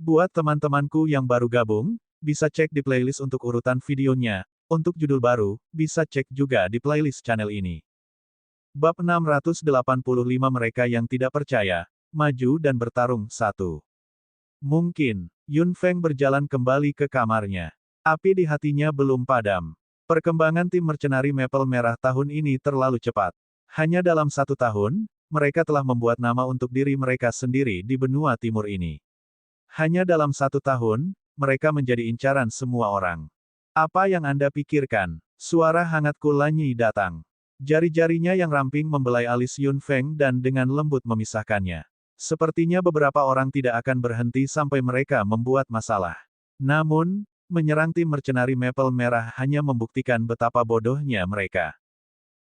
Buat teman-temanku yang baru gabung, bisa cek di playlist untuk urutan videonya. Untuk judul baru, bisa cek juga di playlist channel ini. Bab 685 Mereka yang tidak percaya, maju dan bertarung. 1. Mungkin, Yun Feng berjalan kembali ke kamarnya. Api di hatinya belum padam. Perkembangan tim mercenari Maple Merah tahun ini terlalu cepat. Hanya dalam 1 tahun, mereka telah membuat nama untuk diri mereka sendiri di benua timur ini. Hanya dalam 1 tahun, mereka menjadi incaran semua orang. Apa yang Anda pikirkan? Suara hangat Kulanyi datang. Jari-jarinya yang ramping membelai alis Yun Feng dan dengan lembut memisahkannya. Sepertinya beberapa orang tidak akan berhenti sampai mereka membuat masalah. Namun, menyerang tim mercenari Maple Merah hanya membuktikan betapa bodohnya mereka.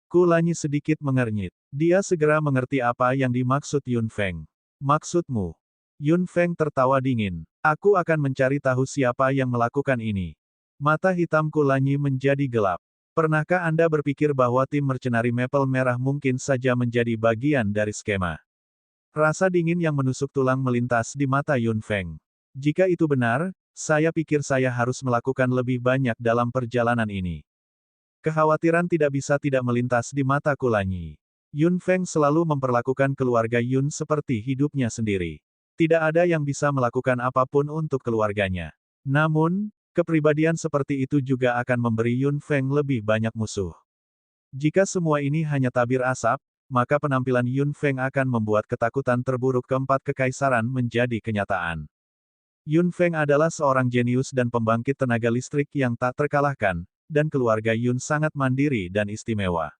Kulanyi sedikit mengernyit. Dia segera mengerti apa yang dimaksud Yun Feng. Maksudmu? Yun Feng tertawa dingin. Aku akan mencari tahu siapa yang melakukan ini. Mata hitam Kulanyi menjadi gelap. Pernahkah Anda berpikir bahwa tim mercenari Maple Merah mungkin saja menjadi bagian dari skema? Rasa dingin yang menusuk tulang melintas di mata Yun Feng. Jika itu benar, saya pikir saya harus melakukan lebih banyak dalam perjalanan ini. Kekhawatiran tidak bisa tidak melintas di mata Kulanyi. Yun Feng selalu memperlakukan keluarga Yun seperti hidupnya sendiri. Tidak ada yang bisa melakukan apapun untuk keluarganya. Namun, kepribadian seperti itu juga akan memberi Yun Feng lebih banyak musuh. Jika semua ini hanya tabir asap, maka penampilan Yun Feng akan membuat ketakutan terburuk keempat kekaisaran menjadi kenyataan. Yun Feng adalah seorang jenius dan pembangkit tenaga listrik yang tak terkalahkan, dan keluarga Yun sangat mandiri dan istimewa.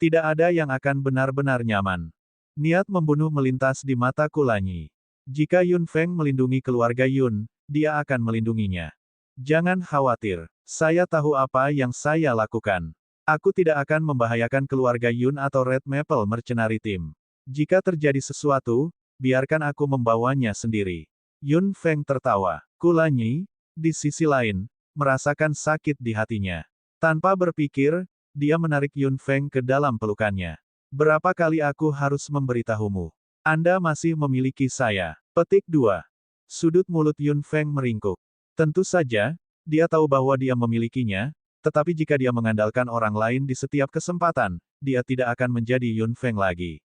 Tidak ada yang akan benar-benar nyaman. Niat membunuh melintas di mata Kulanyi. Jika Yun Feng melindungi keluarga Yun, dia akan melindunginya. Jangan khawatir, saya tahu apa yang saya lakukan. Aku tidak akan membahayakan keluarga Yun atau Red Maple Mercenary Team. Jika terjadi sesuatu, biarkan aku membawanya sendiri. Yun Feng tertawa. Kulanyi, di sisi lain, merasakan sakit di hatinya. Tanpa berpikir, dia menarik Yun Feng ke dalam pelukannya. Berapa kali aku harus memberitahumu? Anda masih memiliki saya. Petik 2. Sudut mulut Yun Feng meringkuk. Tentu saja, dia tahu bahwa dia memilikinya, tetapi jika dia mengandalkan orang lain di setiap kesempatan, dia tidak akan menjadi Yun Feng lagi.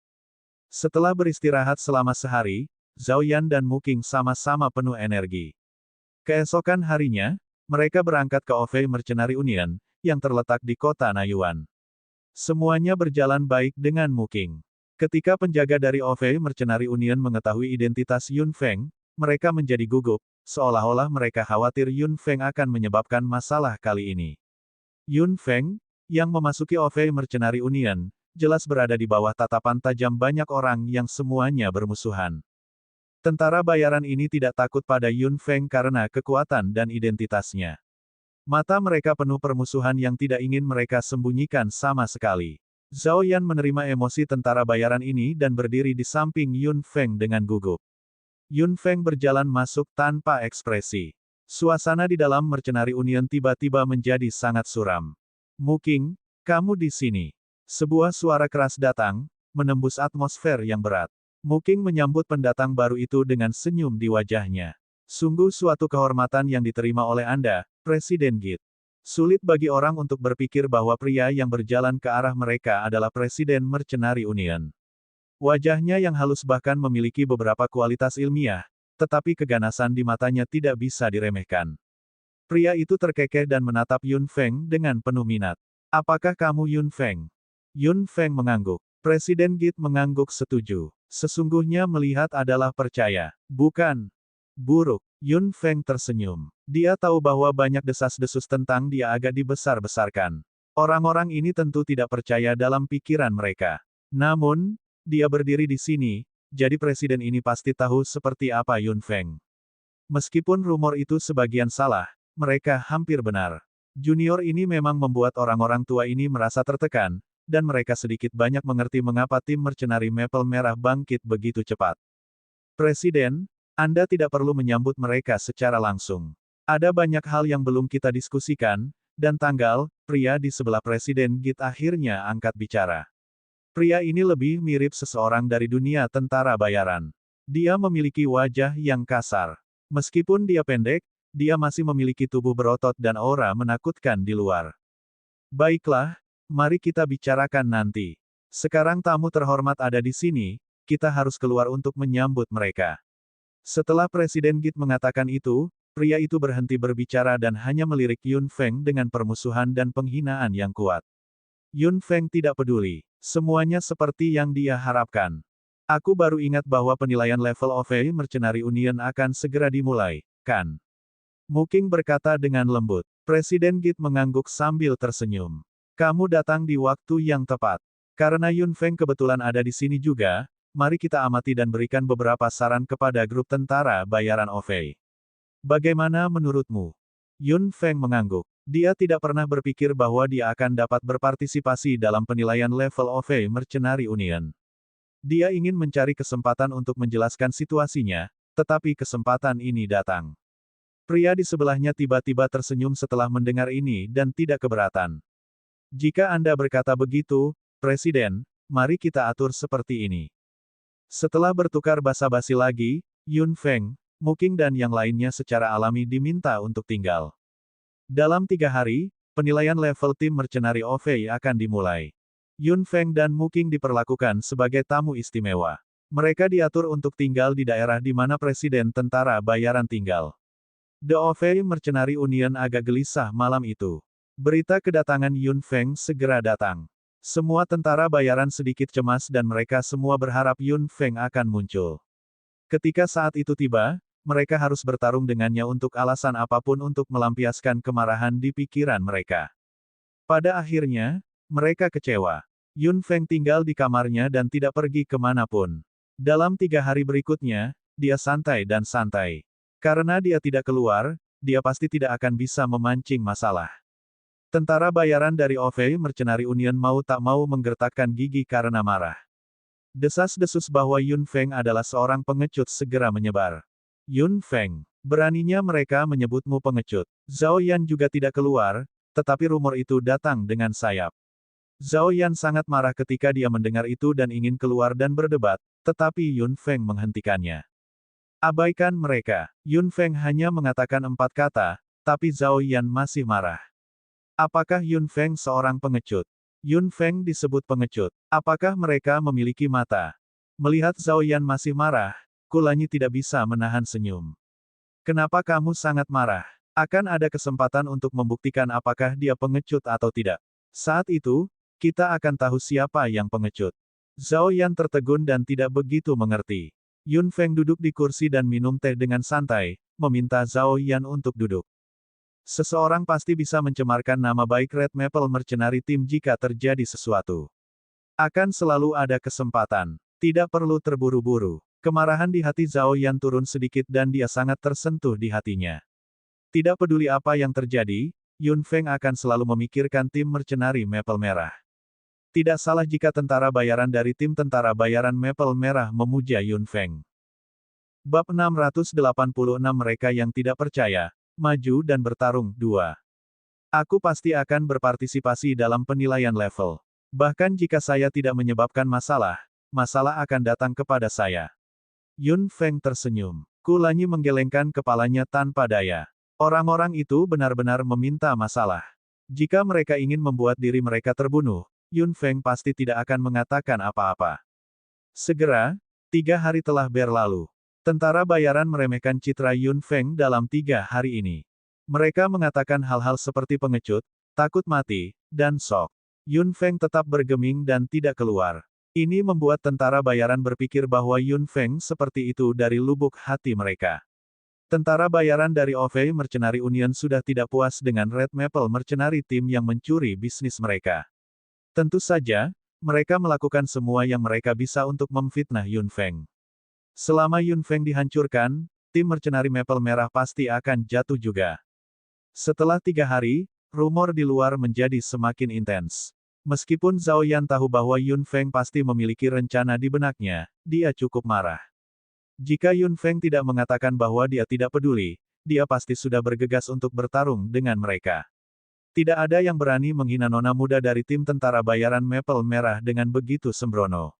Setelah beristirahat selama sehari, Zhao Yan dan Mu Qing sama-sama penuh energi. Keesokan harinya, mereka berangkat ke Ovei Mercenary Union, yang terletak di kota Nayuan. Semuanya berjalan baik dengan Mu Qing. Ketika penjaga dari Ovei Mercenary Union mengetahui identitas Yun Feng, mereka menjadi gugup, seolah-olah mereka khawatir Yun Feng akan menyebabkan masalah kali ini. Yun Feng, yang memasuki Ovei Mercenary Union, jelas berada di bawah tatapan tajam banyak orang yang semuanya bermusuhan. Tentara bayaran ini tidak takut pada Yun Feng karena kekuatan dan identitasnya. Mata mereka penuh permusuhan yang tidak ingin mereka sembunyikan sama sekali. Zhao Yan menerima emosi tentara bayaran ini dan berdiri di samping Yun Feng dengan gugup. Yun Feng berjalan masuk tanpa ekspresi. Suasana di dalam Mercenary Union tiba-tiba menjadi sangat suram. Mu Qing, kamu di sini. Sebuah suara keras datang, menembus atmosfer yang berat. Mu Qing menyambut pendatang baru itu dengan senyum di wajahnya. Sungguh suatu kehormatan yang diterima oleh Anda, Presiden Git. Sulit bagi orang untuk berpikir bahwa pria yang berjalan ke arah mereka adalah Presiden Mercenary Union. Wajahnya yang halus bahkan memiliki beberapa kualitas ilmiah, tetapi keganasan di matanya tidak bisa diremehkan. Pria itu terkekeh dan menatap Yun Feng dengan penuh minat. Apakah kamu Yun Feng? Yun Feng mengangguk. Presiden Git mengangguk setuju. Sesungguhnya melihat adalah percaya, bukan buruk. Yun Feng tersenyum. Dia tahu bahwa banyak desas-desus tentang dia agak dibesar-besarkan. Orang-orang ini tentu tidak percaya dalam pikiran mereka. Namun, dia berdiri di sini, jadi presiden ini pasti tahu seperti apa Yun Feng. Meskipun rumor itu sebagian salah, mereka hampir benar. Junior ini memang membuat orang-orang tua ini merasa tertekan, dan mereka sedikit banyak mengerti mengapa tim mercenary Maple Merah bangkit begitu cepat. Presiden, Anda tidak perlu menyambut mereka secara langsung. Ada banyak hal yang belum kita diskusikan, dan tanggal, pria di sebelah Presiden Git akhirnya angkat bicara. Pria ini lebih mirip seseorang dari dunia tentara bayaran. Dia memiliki wajah yang kasar. Meskipun dia pendek, dia masih memiliki tubuh berotot dan aura menakutkan di luar. Baiklah, mari kita bicarakan nanti. Sekarang tamu terhormat ada di sini, kita harus keluar untuk menyambut mereka. Setelah Presiden Git mengatakan itu, pria itu berhenti berbicara dan hanya melirik Yun Feng dengan permusuhan dan penghinaan yang kuat. Yun Feng tidak peduli. Semuanya seperti yang dia harapkan. Aku baru ingat bahwa penilaian level OVA Mercenary Union akan segera dimulai, kan? Muking berkata dengan lembut. Presiden Git mengangguk sambil tersenyum. Kamu datang di waktu yang tepat. Karena Yun Feng kebetulan ada di sini juga, mari kita amati dan berikan beberapa saran kepada grup tentara bayaran OVA. Bagaimana menurutmu? Yun Feng mengangguk. Dia tidak pernah berpikir bahwa dia akan dapat berpartisipasi dalam penilaian level OVA Mercenary Union. Dia ingin mencari kesempatan untuk menjelaskan situasinya, tetapi kesempatan ini datang. Pria di sebelahnya tiba-tiba tersenyum setelah mendengar ini dan tidak keberatan. Jika Anda berkata begitu, Presiden, mari kita atur seperti ini. Setelah bertukar basa-basi lagi, Yun Feng, Muking dan yang lainnya secara alami diminta untuk tinggal. Dalam 3 hari, penilaian level tim Mercenary OVA akan dimulai. Yun Feng dan Muking diperlakukan sebagai tamu istimewa. Mereka diatur untuk tinggal di daerah di mana Presiden Tentara Bayaran tinggal. The OVA Mercenary Union agak gelisah malam itu. Berita kedatangan Yun Feng segera datang. Semua tentara bayaran sedikit cemas dan mereka semua berharap Yun Feng akan muncul. Ketika saat itu tiba, mereka harus bertarung dengannya untuk alasan apapun untuk melampiaskan kemarahan di pikiran mereka. Pada akhirnya, mereka kecewa. Yun Feng tinggal di kamarnya dan tidak pergi kemanapun. Dalam 3 hari berikutnya, dia santai dan santai. Karena dia tidak keluar, dia pasti tidak akan bisa memancing masalah. Tentara bayaran dari OVA Mercenary Union mau tak mau menggertakkan gigi karena marah. Desas-desus bahwa Yun Feng adalah seorang pengecut segera menyebar. Yun Feng, beraninya mereka menyebutmu pengecut. Zhao Yan juga tidak keluar, tetapi rumor itu datang dengan sayap. Zhao Yan sangat marah ketika dia mendengar itu dan ingin keluar dan berdebat, tetapi Yun Feng menghentikannya. Abaikan mereka. Yun Feng hanya mengatakan 4 kata, tapi Zhao Yan masih marah. Apakah Yun Feng seorang pengecut? Yun Feng disebut pengecut. Apakah mereka memiliki mata? Melihat Zhao Yan masih marah, Kulanyi tidak bisa menahan senyum. Kenapa kamu sangat marah? Akan ada kesempatan untuk membuktikan apakah dia pengecut atau tidak. Saat itu, kita akan tahu siapa yang pengecut. Zhao Yan tertegun dan tidak begitu mengerti. Yun Feng duduk di kursi dan minum teh dengan santai, meminta Zhao Yan untuk duduk. Seseorang pasti bisa mencemarkan nama baik Red Maple Mercenary Team jika terjadi sesuatu. Akan selalu ada kesempatan. Tidak perlu terburu-buru. Kemarahan di hati Zhao Yan turun sedikit dan dia sangat tersentuh di hatinya. Tidak peduli apa yang terjadi, Yun Feng akan selalu memikirkan tim Mercenary Maple Merah. Tidak salah jika tentara bayaran dari tim tentara bayaran Maple Merah memuja Yun Feng. Bab 686 Mereka yang tidak percaya, maju dan bertarung, 2. Aku pasti akan berpartisipasi dalam penilaian level. Bahkan jika saya tidak menyebabkan masalah, masalah akan datang kepada saya. Yun Feng tersenyum. Kulanyi menggelengkan kepalanya tanpa daya. Orang-orang itu benar-benar meminta masalah. Jika mereka ingin membuat diri mereka terbunuh, Yun Feng pasti tidak akan mengatakan apa-apa. Segera, 3 hari telah berlalu. Tentara bayaran meremehkan citra Yun Feng dalam 3 hari ini. Mereka mengatakan hal-hal seperti pengecut, takut mati, dan sok. Yun Feng tetap bergeming dan tidak keluar. Ini membuat tentara bayaran berpikir bahwa Yun Feng seperti itu dari lubuk hati mereka. Tentara bayaran dari OVA Mercenary Union sudah tidak puas dengan Red Maple Mercenary Team yang mencuri bisnis mereka. Tentu saja, mereka melakukan semua yang mereka bisa untuk memfitnah Yun Feng. Selama Yun Feng dihancurkan, tim Mercenary Maple Merah pasti akan jatuh juga. Setelah 3 hari, rumor di luar menjadi semakin intens. Meskipun Zhao Yan tahu bahwa Yun Feng pasti memiliki rencana di benaknya, dia cukup marah. Jika Yun Feng tidak mengatakan bahwa dia tidak peduli, dia pasti sudah bergegas untuk bertarung dengan mereka. Tidak ada yang berani menghina nona muda dari tim tentara bayaran Maple Merah dengan begitu sembrono.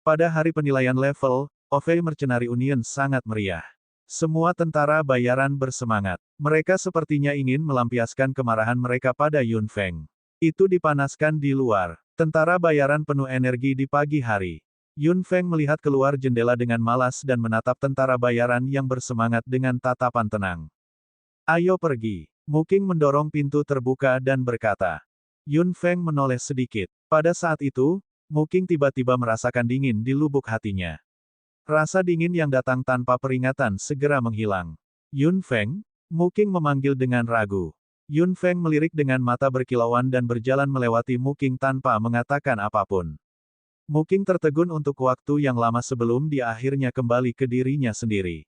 Pada hari penilaian level, OVA Mercenary Union sangat meriah. Semua tentara bayaran bersemangat. Mereka sepertinya ingin melampiaskan kemarahan mereka pada Yun Feng. Itu dipanaskan di luar. Tentara bayaran penuh energi di pagi hari. Yun Feng melihat keluar jendela dengan malas dan menatap tentara bayaran yang bersemangat dengan tatapan tenang. Ayo pergi. Mu Qing mendorong pintu terbuka dan berkata. Yun Feng menoleh sedikit. Pada saat itu, Mu Qing tiba-tiba merasakan dingin di lubuk hatinya. Rasa dingin yang datang tanpa peringatan segera menghilang. Yun Feng, Mu Qing memanggil dengan ragu. Yun Feng melirik dengan mata berkilauan dan berjalan melewati Mu Qing tanpa mengatakan apapun. Mu Qing tertegun untuk waktu yang lama sebelum dia akhirnya kembali ke dirinya sendiri.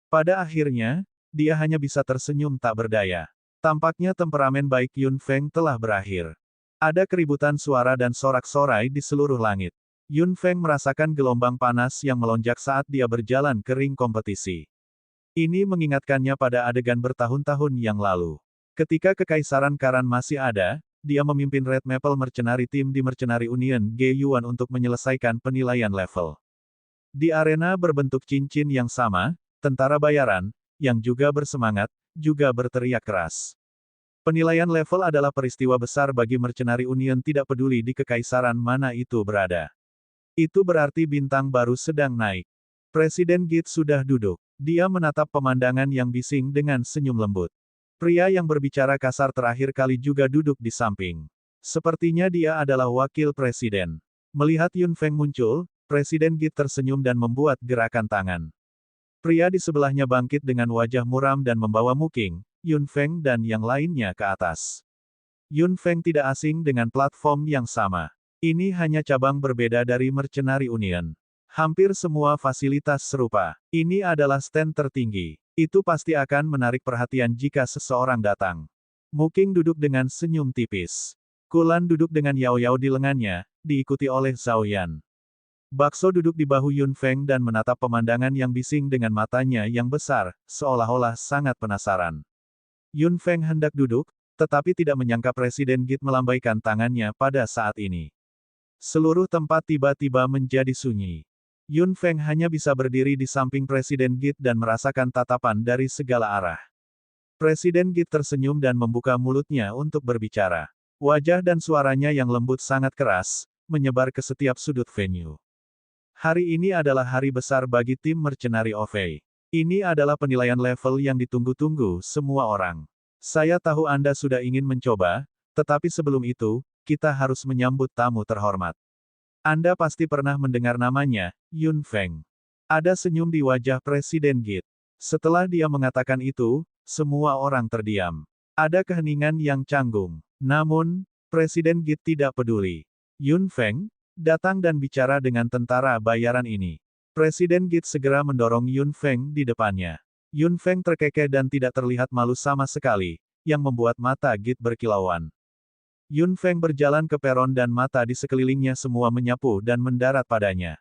Pada akhirnya, dia hanya bisa tersenyum tak berdaya. Tampaknya temperamen baik Yun Feng telah berakhir. Ada keributan suara dan sorak-sorai di seluruh langit. Yun Feng merasakan gelombang panas yang melonjak saat dia berjalan ke ring kompetisi. Ini mengingatkannya pada adegan bertahun-tahun yang lalu. Ketika Kekaisaran Karan masih ada, dia memimpin Red Maple Mercenary Team di Mercenary Union Ge-Yuan untuk menyelesaikan penilaian level. Di arena berbentuk cincin yang sama, tentara bayaran, yang juga bersemangat, juga berteriak keras. Penilaian level adalah peristiwa besar bagi Mercenary Union tidak peduli di kekaisaran mana itu berada. Itu berarti bintang baru sedang naik. Presiden Git sudah duduk. Dia menatap pemandangan yang bising dengan senyum lembut. Pria yang berbicara kasar terakhir kali juga duduk di samping. Sepertinya dia adalah wakil presiden. Melihat Yun Feng muncul, Presiden Git tersenyum dan membuat gerakan tangan. Pria di sebelahnya bangkit dengan wajah muram dan membawa Mu Qing, Yun Feng dan yang lainnya ke atas. Yun Feng tidak asing dengan platform yang sama. Ini hanya cabang berbeda dari Mercenary Union. Hampir semua fasilitas serupa. Ini adalah stand tertinggi. Itu pasti akan menarik perhatian jika seseorang datang. Mu Qing duduk dengan senyum tipis. Kulan duduk dengan Yao Yao di lengannya, diikuti oleh Zhao Yan. Bakso duduk di bahu Yun Feng dan menatap pemandangan yang bising dengan matanya yang besar, seolah-olah sangat penasaran. Yun Feng hendak duduk, tetapi tidak menyangka Presiden Git melambaikan tangannya pada saat ini. Seluruh tempat tiba-tiba menjadi sunyi. Yun Feng hanya bisa berdiri di samping Presiden Git dan merasakan tatapan dari segala arah. Presiden Git tersenyum dan membuka mulutnya untuk berbicara. Wajah dan suaranya yang lembut sangat keras, menyebar ke setiap sudut venue. Hari ini adalah hari besar bagi tim Mercenary OVE. Ini adalah penilaian level yang ditunggu-tunggu semua orang. Saya tahu Anda sudah ingin mencoba, tetapi sebelum itu, kita harus menyambut tamu terhormat. Anda pasti pernah mendengar namanya, Yun Feng. Ada senyum di wajah Presiden Git. Setelah dia mengatakan itu, semua orang terdiam. Ada keheningan yang canggung. Namun, Presiden Git tidak peduli. Yun Feng, datang dan bicara dengan tentara bayaran ini. Presiden Git segera mendorong Yun Feng di depannya. Yun Feng terkekeh dan tidak terlihat malu sama sekali, yang membuat mata Git berkilauan. Yun Feng berjalan ke peron dan mata di sekelilingnya semua menyapu dan mendarat padanya.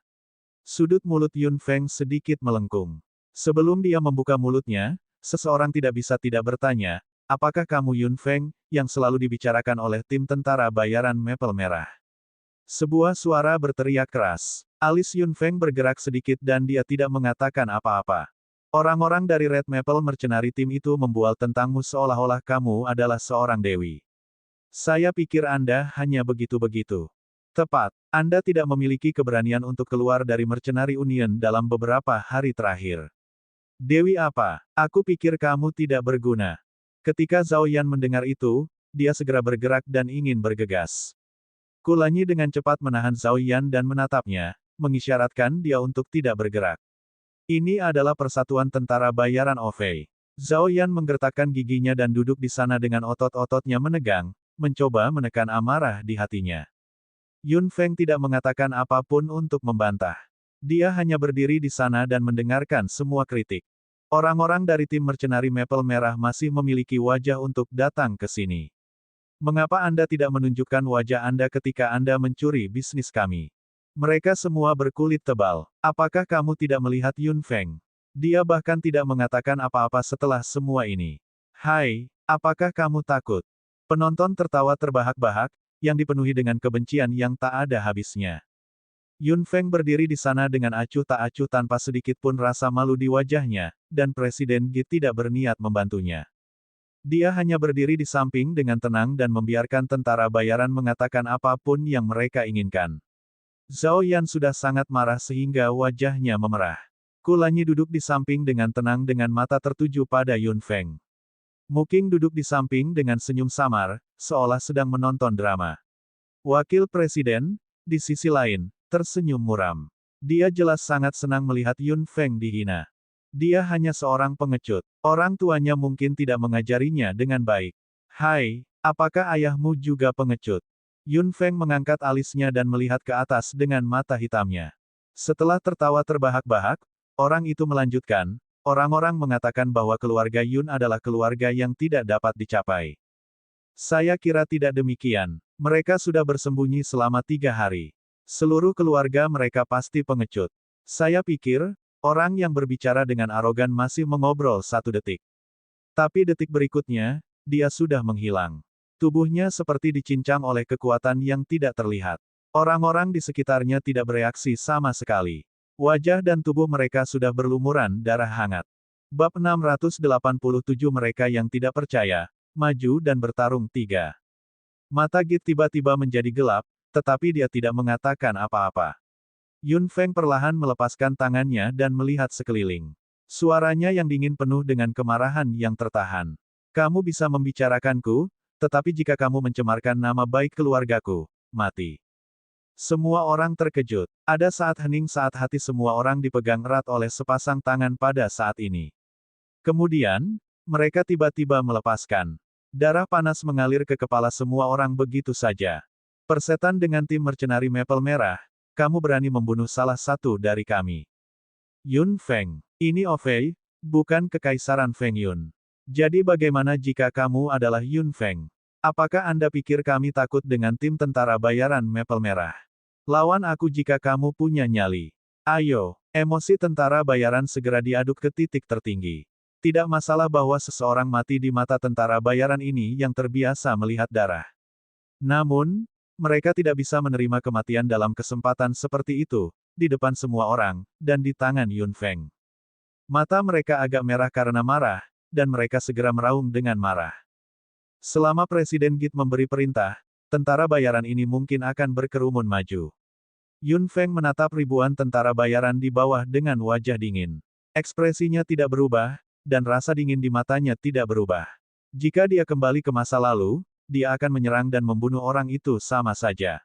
Sudut mulut Yun Feng sedikit melengkung. Sebelum dia membuka mulutnya, seseorang tidak bisa tidak bertanya, apakah kamu Yun Feng, yang selalu dibicarakan oleh tim tentara bayaran Maple Merah? Sebuah suara berteriak keras. Alis Yun Feng bergerak sedikit dan dia tidak mengatakan apa-apa. Orang-orang dari Red Maple Mercenary Team itu membual tentangmu seolah-olah kamu adalah seorang dewi. Saya pikir Anda hanya begitu-begitu. Tepat, Anda tidak memiliki keberanian untuk keluar dari Mercenary Union dalam beberapa hari terakhir. Dewi apa? Aku pikir kamu tidak berguna. Ketika Zhao Yan mendengar itu, dia segera bergerak dan ingin bergegas. Kulanyi dengan cepat menahan Zhao Yan dan menatapnya, mengisyaratkan dia untuk tidak bergerak. Ini adalah persatuan tentara bayaran OVE. Zhao Yan menggertakkan giginya dan duduk di sana dengan otot-ototnya menegang, mencoba menekan amarah di hatinya. Yun Feng tidak mengatakan apapun untuk membantah. Dia hanya berdiri di sana dan mendengarkan semua kritik. Orang-orang dari tim Mercenary Maple Merah masih memiliki wajah untuk datang ke sini. Mengapa Anda tidak menunjukkan wajah Anda ketika Anda mencuri bisnis kami? Mereka semua berkulit tebal. Apakah kamu tidak melihat Yun Feng? Dia bahkan tidak mengatakan apa-apa setelah semua ini. Hai, apakah kamu takut? Penonton tertawa terbahak-bahak, yang dipenuhi dengan kebencian yang tak ada habisnya. Yun Feng berdiri di sana dengan acuh tak acuh tanpa sedikit pun rasa malu di wajahnya, dan Presiden Gi tidak berniat membantunya. Dia hanya berdiri di samping dengan tenang dan membiarkan tentara bayaran mengatakan apapun yang mereka inginkan. Zhao Yan sudah sangat marah sehingga wajahnya memerah. Kulanyi duduk di samping dengan tenang dengan mata tertuju pada Yun Feng. Muking duduk di samping dengan senyum samar, seolah sedang menonton drama. Wakil Presiden, di sisi lain, tersenyum muram. Dia jelas sangat senang melihat Yun Feng dihina. Dia hanya seorang pengecut. Orang tuanya mungkin tidak mengajarinya dengan baik. Hai, apakah ayahmu juga pengecut? Yun Feng mengangkat alisnya dan melihat ke atas dengan mata hitamnya. Setelah tertawa terbahak-bahak, orang itu melanjutkan, orang-orang mengatakan bahwa keluarga Yun adalah keluarga yang tidak dapat dicapai. Saya kira tidak demikian. Mereka sudah bersembunyi selama 3 hari. Seluruh keluarga mereka pasti pengecut. Saya pikir, orang yang berbicara dengan arogan masih mengobrol 1 detik. Tapi detik berikutnya, dia sudah menghilang. Tubuhnya seperti dicincang oleh kekuatan yang tidak terlihat. Orang-orang di sekitarnya tidak bereaksi sama sekali. Wajah dan tubuh mereka sudah berlumuran darah hangat. Bab 687 mereka yang tidak percaya, maju dan bertarung 3. Mata Git tiba-tiba menjadi gelap, tetapi dia tidak mengatakan apa-apa. Yun Feng perlahan melepaskan tangannya dan melihat sekeliling. Suaranya yang dingin penuh dengan kemarahan yang tertahan. Kamu bisa membicarakanku, tetapi jika kamu mencemarkan nama baik keluargaku, mati. Semua orang terkejut. Ada saat hening saat hati semua orang dipegang erat oleh sepasang tangan pada saat ini. Kemudian, mereka tiba-tiba melepaskan. Darah panas mengalir ke kepala semua orang begitu saja. Persetan dengan tim mercenari Maple Merah, kamu berani membunuh salah satu dari kami. Yun Feng, ini Ofei, bukan Kekaisaran Feng Yun. Jadi bagaimana jika kamu adalah Yun Feng? Apakah Anda pikir kami takut dengan tim tentara bayaran Maple Merah? Lawan aku jika kamu punya nyali. Ayo, emosi tentara bayaran segera diaduk ke titik tertinggi. Tidak masalah bahwa seseorang mati di mata tentara bayaran ini yang terbiasa melihat darah. Namun, mereka tidak bisa menerima kematian dalam kesempatan seperti itu, di depan semua orang, dan di tangan Yun Feng. Mata mereka agak merah karena marah, dan mereka segera meraung dengan marah. Selama Presiden Git memberi perintah, tentara bayaran ini mungkin akan berkerumun maju. Yun Feng menatap ribuan tentara bayaran di bawah dengan wajah dingin. Ekspresinya tidak berubah, dan rasa dingin di matanya tidak berubah. Jika dia kembali ke masa lalu, dia akan menyerang dan membunuh orang itu sama saja.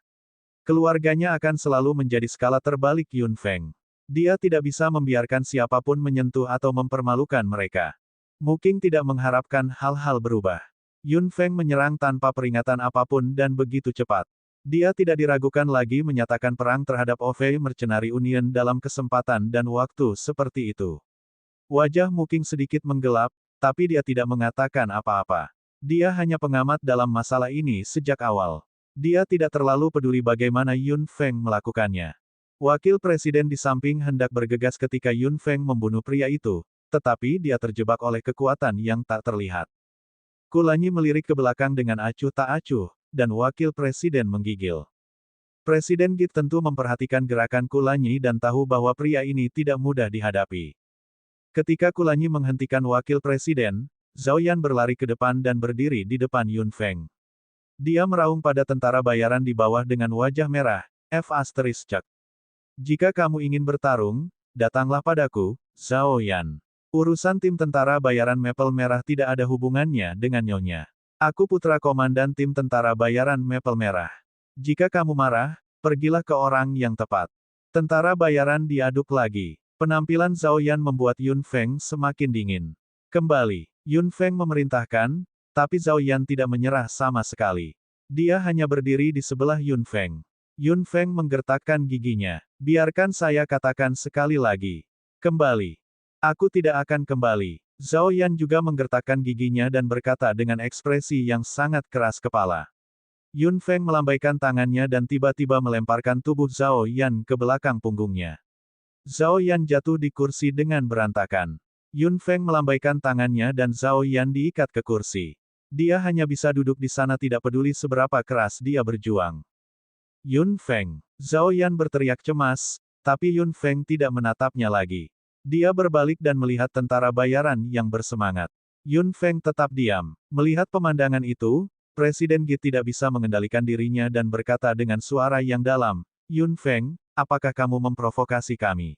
Keluarganya akan selalu menjadi skala terbalik Yun Feng. Dia tidak bisa membiarkan siapapun menyentuh atau mempermalukan mereka. Muking tidak mengharapkan hal-hal berubah. Yun Feng menyerang tanpa peringatan apapun dan begitu cepat. Dia tidak diragukan lagi menyatakan perang terhadap Ofei Mercenary Union dalam kesempatan dan waktu seperti itu. Wajah Muking sedikit menggelap, tapi dia tidak mengatakan apa-apa. Dia hanya pengamat dalam masalah ini sejak awal. Dia tidak terlalu peduli bagaimana Yun Feng melakukannya. Wakil Presiden di samping hendak bergegas ketika Yun Feng membunuh pria itu, tetapi dia terjebak oleh kekuatan yang tak terlihat. Kulanyi melirik ke belakang dengan acuh tak acuh, dan Wakil Presiden menggigil. Presiden Git tentu memperhatikan gerakan Kulanyi dan tahu bahwa pria ini tidak mudah dihadapi. Ketika Kulanyi menghentikan Wakil Presiden, Zhao Yan berlari ke depan dan berdiri di depan Yun Feng. Dia meraung pada tentara bayaran di bawah dengan wajah merah, F***. Jika kamu ingin bertarung, datanglah padaku, Zhao Yan. Urusan tim tentara bayaran Maple Merah tidak ada hubungannya dengan nyonya. Aku putra komandan tim tentara bayaran Maple Merah. Jika kamu marah, pergilah ke orang yang tepat. Tentara bayaran diaduk lagi. Penampilan Zhao Yan membuat Yun Feng semakin dingin. Kembali. Yun Feng memerintahkan, tapi Zhao Yan tidak menyerah sama sekali. Dia hanya berdiri di sebelah Yun Feng. Yun Feng menggertakkan giginya. Biarkan saya katakan sekali lagi. Kembali. Aku tidak akan kembali. Zhao Yan juga menggertakkan giginya dan berkata dengan ekspresi yang sangat keras kepala. Yun Feng melambaikan tangannya dan tiba-tiba melemparkan tubuh Zhao Yan ke belakang punggungnya. Zhao Yan jatuh di kursi dengan berantakan. Yun Feng melambaikan tangannya dan Zhao Yan diikat ke kursi. Dia hanya bisa duduk di sana tidak peduli seberapa keras dia berjuang. Yun Feng. Zhao Yan berteriak cemas, tapi Yun Feng tidak menatapnya lagi. Dia berbalik dan melihat tentara bayaran yang bersemangat. Yun Feng tetap diam. Melihat pemandangan itu, Presiden Git tidak bisa mengendalikan dirinya dan berkata dengan suara yang dalam, Yun Feng, apakah kamu memprovokasi kami?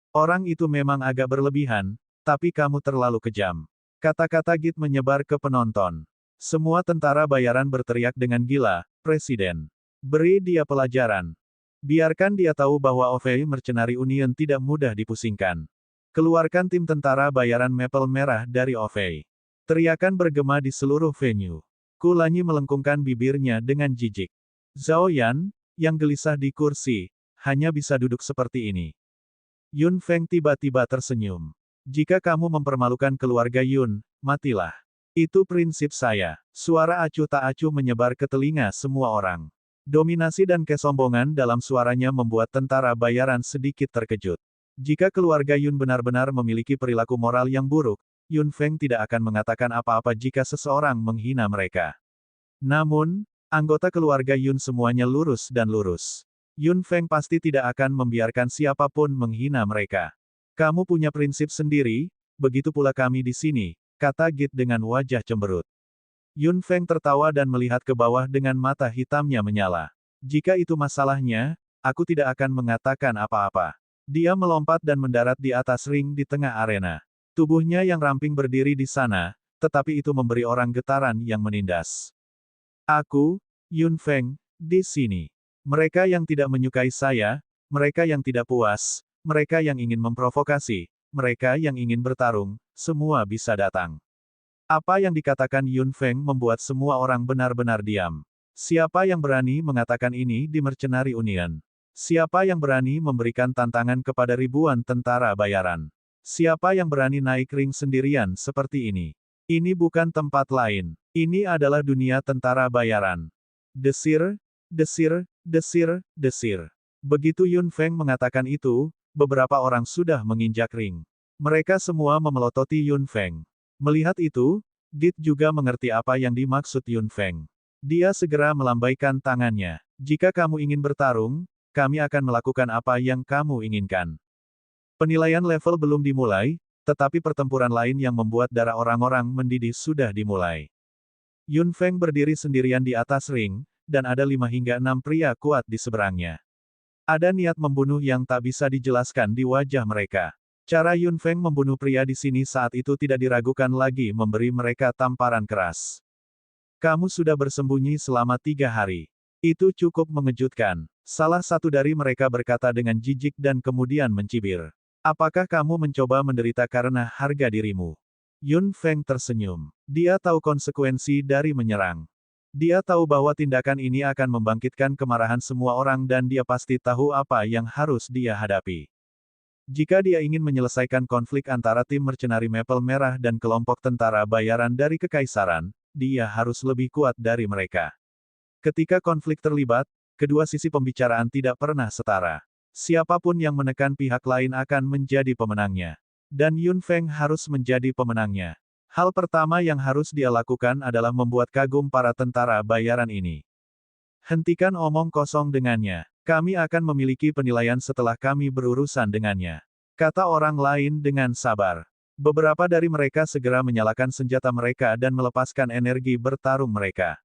Orang itu memang agak berlebihan, tapi kamu terlalu kejam. Kata-kata Git menyebar ke penonton. Semua tentara bayaran berteriak dengan gila, Presiden. Beri dia pelajaran. Biarkan dia tahu bahwa OVE Mercenary Union tidak mudah dipusingkan. Keluarkan tim tentara bayaran Maple Merah dari OVE. Teriakan bergema di seluruh venue. Kulanyi melengkungkan bibirnya dengan jijik. Zhao Yan, yang gelisah di kursi, hanya bisa duduk seperti ini. Yun Feng tiba-tiba tersenyum. Jika kamu mempermalukan keluarga Yun, matilah. Itu prinsip saya. Suara acuh tak acuh menyebar ke telinga semua orang. Dominasi dan kesombongan dalam suaranya membuat tentara bayaran sedikit terkejut. Jika keluarga Yun benar-benar memiliki perilaku moral yang buruk, Yun Feng tidak akan mengatakan apa-apa jika seseorang menghina mereka. Namun, anggota keluarga Yun semuanya lurus dan lurus. Yun Feng pasti tidak akan membiarkan siapapun menghina mereka. Kamu punya prinsip sendiri, begitu pula kami di sini, kata Git dengan wajah cemberut. Yun Feng tertawa dan melihat ke bawah dengan mata hitamnya menyala. Jika itu masalahnya, aku tidak akan mengatakan apa-apa. Dia melompat dan mendarat di atas ring di tengah arena. Tubuhnya yang ramping berdiri di sana, tetapi itu memberi orang getaran yang menindas. Aku, Yun Feng, di sini. Mereka yang tidak menyukai saya, mereka yang tidak puas, mereka yang ingin memprovokasi, mereka yang ingin bertarung, semua bisa datang. Apa yang dikatakan Yun Feng membuat semua orang benar-benar diam. Siapa yang berani mengatakan ini di Mercenary Union? Siapa yang berani memberikan tantangan kepada ribuan tentara bayaran? Siapa yang berani naik ring sendirian seperti ini? Ini bukan tempat lain. Ini adalah dunia tentara bayaran. Desir, desir, desir, desir. Begitu Yun Feng mengatakan itu, beberapa orang sudah menginjak ring. Mereka semua memelototi Yun Feng. Melihat itu, Git juga mengerti apa yang dimaksud Yun Feng. Dia segera melambaikan tangannya. Jika kamu ingin bertarung, kami akan melakukan apa yang kamu inginkan. Penilaian level belum dimulai, tetapi pertempuran lain yang membuat darah orang-orang mendidih sudah dimulai. Yun Feng berdiri sendirian di atas ring, dan ada 5 hingga 6 pria kuat di seberangnya. Ada niat membunuh yang tak bisa dijelaskan di wajah mereka. Cara Yun Feng membunuh pria di sini saat itu tidak diragukan lagi memberi mereka tamparan keras. Kamu sudah bersembunyi selama 3 hari. Itu cukup mengejutkan. Salah satu dari mereka berkata dengan jijik dan kemudian mencibir. Apakah kamu mencoba menderita karena harga dirimu? Yun Feng tersenyum. Dia tahu konsekuensi dari menyerang. Dia tahu bahwa tindakan ini akan membangkitkan kemarahan semua orang dan dia pasti tahu apa yang harus dia hadapi. Jika dia ingin menyelesaikan konflik antara tim Mercenary Maple Merah dan kelompok tentara bayaran dari Kekaisaran, dia harus lebih kuat dari mereka. Ketika konflik terlibat, kedua sisi pembicaraan tidak pernah setara. Siapapun yang menekan pihak lain akan menjadi pemenangnya. Dan Yun Feng harus menjadi pemenangnya. Hal pertama yang harus dia lakukan adalah membuat kagum para tentara bayaran ini. Hentikan omong kosong dengannya. Kami akan memiliki penilaian setelah kami berurusan dengannya. Kata orang lain dengan sabar. Beberapa dari mereka segera menyalakan senjata mereka dan melepaskan energi bertarung mereka.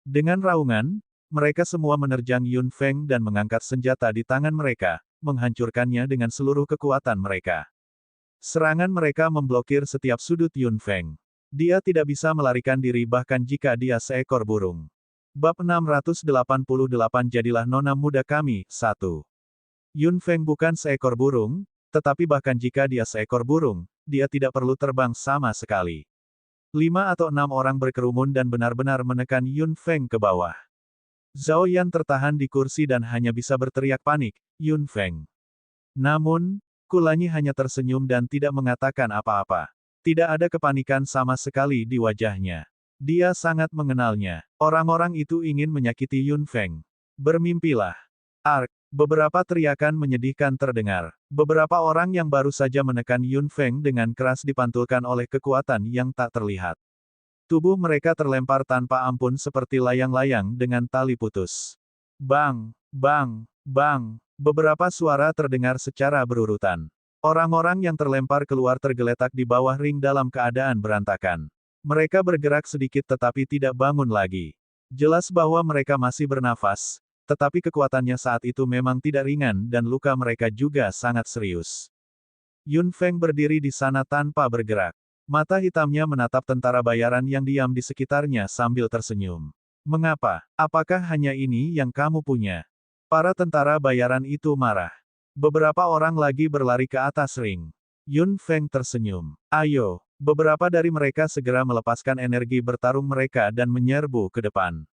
Dengan raungan, mereka semua menerjang Yun Feng dan mengangkat senjata di tangan mereka, menghancurkannya dengan seluruh kekuatan mereka. Serangan mereka memblokir setiap sudut Yun Feng. Dia tidak bisa melarikan diri bahkan jika dia seekor burung. Bab 688 Jadilah nona muda kami, 1. Yun Feng bukan seekor burung, tetapi bahkan jika dia seekor burung, dia tidak perlu terbang sama sekali. 5 atau 6 orang berkerumun dan benar-benar menekan Yun Feng ke bawah. Zhao Yan tertahan di kursi dan hanya bisa berteriak panik, Yun Feng. Namun, Kulanyi hanya tersenyum dan tidak mengatakan apa-apa. Tidak ada kepanikan sama sekali di wajahnya. Dia sangat mengenalnya. Orang-orang itu ingin menyakiti Yun Feng. Bermimpilah. Ark. Beberapa teriakan menyedihkan terdengar. Beberapa orang yang baru saja menekan Yun Feng dengan keras dipantulkan oleh kekuatan yang tak terlihat. Tubuh mereka terlempar tanpa ampun seperti layang-layang dengan tali putus. Bang! Bang, bang, beberapa suara terdengar secara berurutan. Orang-orang yang terlempar keluar tergeletak di bawah ring dalam keadaan berantakan. Mereka bergerak sedikit tetapi tidak bangun lagi. Jelas bahwa mereka masih bernafas, tetapi kekuatannya saat itu memang tidak ringan dan luka mereka juga sangat serius. Yun Feng berdiri di sana tanpa bergerak. Mata hitamnya menatap tentara bayaran yang diam di sekitarnya sambil tersenyum. Mengapa? Apakah hanya ini yang kamu punya? Para tentara bayaran itu marah. Beberapa orang lagi berlari ke atas ring. Yun Feng tersenyum. Ayo, beberapa dari mereka segera melepaskan energi bertarung mereka dan menyerbu ke depan.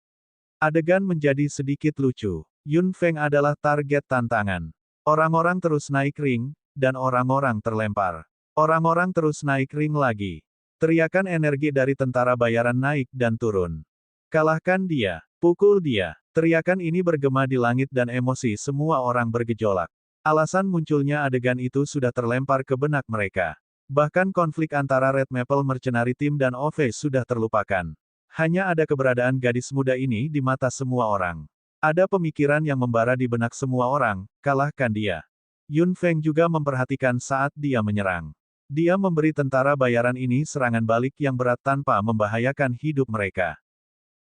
Adegan menjadi sedikit lucu. Yun Feng adalah target tantangan. Orang-orang terus naik ring, dan orang-orang terlempar. Orang-orang terus naik ring lagi. Teriakan energi dari tentara bayaran naik dan turun. Kalahkan dia, pukul dia. Teriakan ini bergema di langit dan emosi semua orang bergejolak. Alasan munculnya adegan itu sudah terlempar ke benak mereka. Bahkan konflik antara Red Maple Mercenary Team dan OVE sudah terlupakan. Hanya ada keberadaan gadis muda ini di mata semua orang. Ada pemikiran yang membara di benak semua orang, kalahkan dia. Yun Feng juga memperhatikan saat dia menyerang. Dia memberi tentara bayaran ini serangan balik yang berat tanpa membahayakan hidup mereka.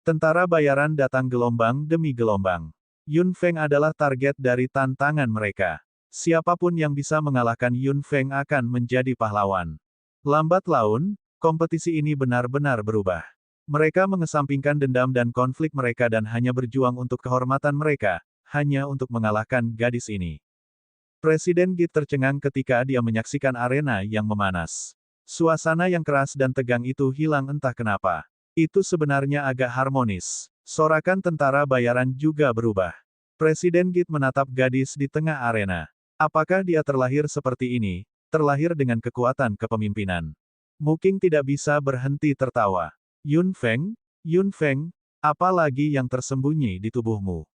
Tentara bayaran datang gelombang demi gelombang. Yun Feng adalah target dari tantangan mereka. Siapapun yang bisa mengalahkan Yun Feng akan menjadi pahlawan. Lambat laun, kompetisi ini benar-benar berubah. Mereka mengesampingkan dendam dan konflik mereka dan hanya berjuang untuk kehormatan mereka, hanya untuk mengalahkan gadis ini. Presiden Git tercengang ketika dia menyaksikan arena yang memanas. Suasana yang keras dan tegang itu hilang entah kenapa. Itu sebenarnya agak harmonis. Sorakan tentara bayaran juga berubah. Presiden Git menatap gadis di tengah arena. Apakah dia terlahir seperti ini, terlahir dengan kekuatan kepemimpinan? Muking tidak bisa berhenti tertawa. Yun Feng, apa lagi yang tersembunyi di tubuhmu?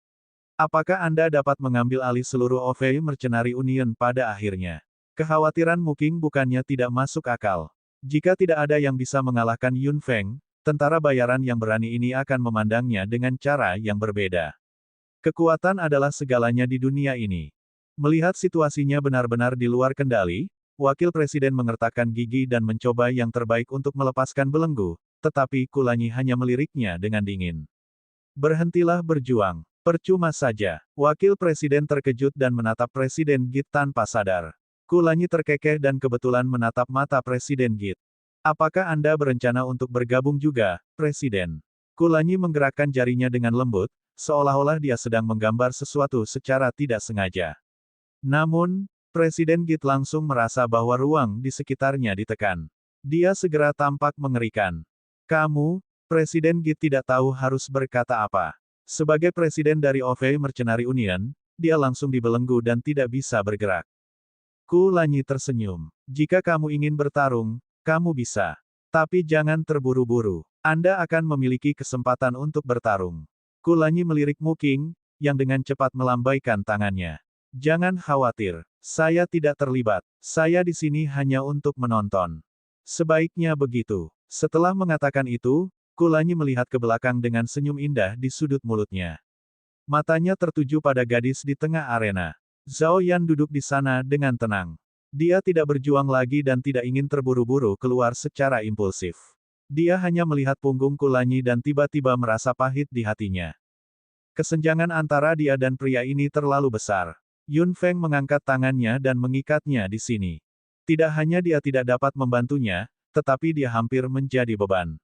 Apakah Anda dapat mengambil alih seluruh OVE Mercenary Union pada akhirnya? Kekhawatiran Muking bukannya tidak masuk akal. Jika tidak ada yang bisa mengalahkan Yun Feng, tentara bayaran yang berani ini akan memandangnya dengan cara yang berbeda. Kekuatan adalah segalanya di dunia ini. Melihat situasinya benar-benar di luar kendali, Wakil Presiden mengertakkan gigi dan mencoba yang terbaik untuk melepaskan belenggu, tetapi Kulanyi hanya meliriknya dengan dingin. Berhentilah berjuang. Percuma saja. Wakil Presiden terkejut dan menatap Presiden Git tanpa sadar. Kulanyi terkekeh dan kebetulan menatap mata Presiden Git. Apakah Anda berencana untuk bergabung juga, Presiden? Kulanyi menggerakkan jarinya dengan lembut, seolah-olah dia sedang menggambar sesuatu secara tidak sengaja. Namun, Presiden Git langsung merasa bahwa ruang di sekitarnya ditekan. Dia segera tampak mengerikan. Kamu, Presiden Git tidak tahu harus berkata apa. Sebagai presiden dari OVE Mercenary Union, dia langsung dibelenggu dan tidak bisa bergerak. Kulanyi tersenyum. Jika kamu ingin bertarung, kamu bisa. Tapi jangan terburu-buru. Anda akan memiliki kesempatan untuk bertarung. Kulanyi melirik Muking, yang dengan cepat melambaikan tangannya. Jangan khawatir. Saya tidak terlibat. Saya di sini hanya untuk menonton. Sebaiknya begitu. Setelah mengatakan itu, Kulanyi melihat ke belakang dengan senyum indah di sudut mulutnya. Matanya tertuju pada gadis di tengah arena. Zhao Yan duduk di sana dengan tenang. Dia tidak berjuang lagi dan tidak ingin terburu-buru keluar secara impulsif. Dia hanya melihat punggung Kulanyi dan tiba-tiba merasa pahit di hatinya. Kesenjangan antara dia dan pria ini terlalu besar. Yun Feng mengangkat tangannya dan mengikatnya di sini. Tidak hanya dia tidak dapat membantunya, tetapi dia hampir menjadi beban.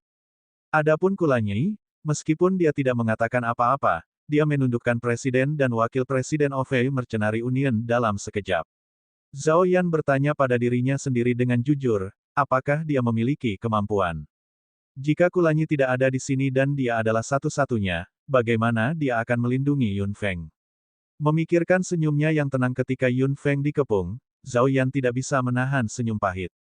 Adapun Kulanyi, meskipun dia tidak mengatakan apa-apa, dia menundukkan presiden dan wakil presiden OVE Mercenary Union dalam sekejap. Zhao Yan bertanya pada dirinya sendiri dengan jujur, apakah dia memiliki kemampuan? Jika Kulanyi tidak ada di sini dan dia adalah satu-satunya, bagaimana dia akan melindungi Yun Feng? Memikirkan senyumnya yang tenang ketika Yun Feng dikepung, Zhao Yan tidak bisa menahan senyum pahit.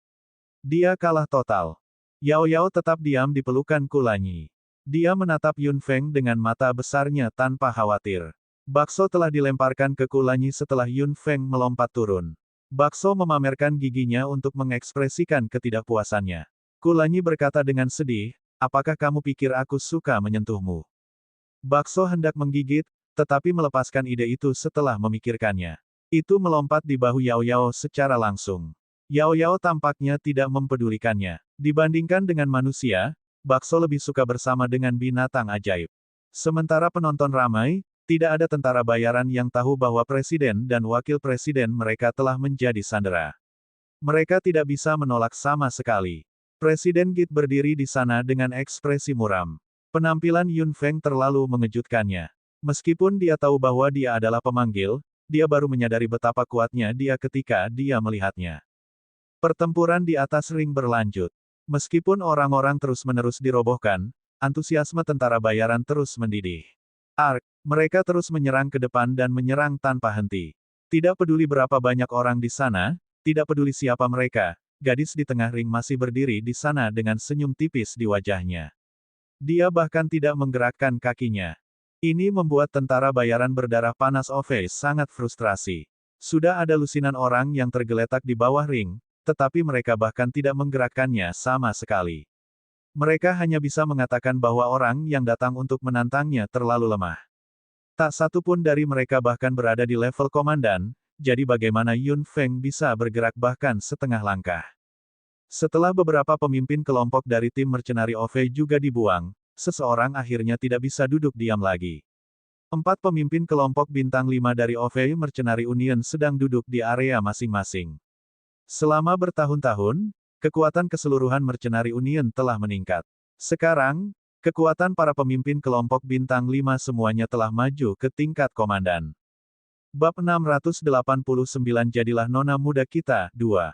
Dia kalah total. Yao Yao tetap diam di pelukan Kulanyi. Dia menatap Yun Feng dengan mata besarnya tanpa khawatir. Bakso telah dilemparkan ke Kulanyi setelah Yun Feng melompat turun. Bakso memamerkan giginya untuk mengekspresikan ketidakpuasannya. Kulanyi berkata dengan sedih, apakah kamu pikir aku suka menyentuhmu? Bakso hendak menggigit, tetapi melepaskan ide itu setelah memikirkannya. Itu melompat di bahu Yao Yao secara langsung. Yao Yao tampaknya tidak mempedulikannya. Dibandingkan dengan manusia, bakso lebih suka bersama dengan binatang ajaib. Sementara penonton ramai, tidak ada tentara bayaran yang tahu bahwa presiden dan wakil presiden mereka telah menjadi sandera. Mereka tidak bisa menolak sama sekali. Presiden Git berdiri di sana dengan ekspresi muram. Penampilan Yun Feng terlalu mengejutkannya. Meskipun dia tahu bahwa dia adalah pemanggil, dia baru menyadari betapa kuatnya dia ketika dia melihatnya. Pertempuran di atas ring berlanjut. Meskipun orang-orang terus-menerus dirobohkan, antusiasme tentara bayaran terus mendidih. Mereka terus menyerang ke depan dan menyerang tanpa henti. Tidak peduli berapa banyak orang di sana, tidak peduli siapa mereka, gadis di tengah ring masih berdiri di sana dengan senyum tipis di wajahnya. Dia bahkan tidak menggerakkan kakinya. Ini membuat tentara bayaran berdarah panas Ove sangat frustrasi. Sudah ada lusinan orang yang tergeletak di bawah ring, tetapi mereka bahkan tidak menggerakkannya sama sekali. Mereka hanya bisa mengatakan bahwa orang yang datang untuk menantangnya terlalu lemah. Tak satu pun dari mereka bahkan berada di level komandan, jadi bagaimana Yun Feng bisa bergerak bahkan setengah langkah. Setelah beberapa pemimpin kelompok dari tim mercenari Ove juga dibuang, seseorang akhirnya tidak bisa duduk diam lagi. 4 pemimpin kelompok bintang 5 dari Ove Mercenary Union sedang duduk di area masing-masing. Selama bertahun-tahun, kekuatan keseluruhan Mercenary Union telah meningkat. Sekarang, kekuatan para pemimpin kelompok bintang 5 semuanya telah maju ke tingkat komandan. Bab 689 Jadilah Nona Muda Kita, 2.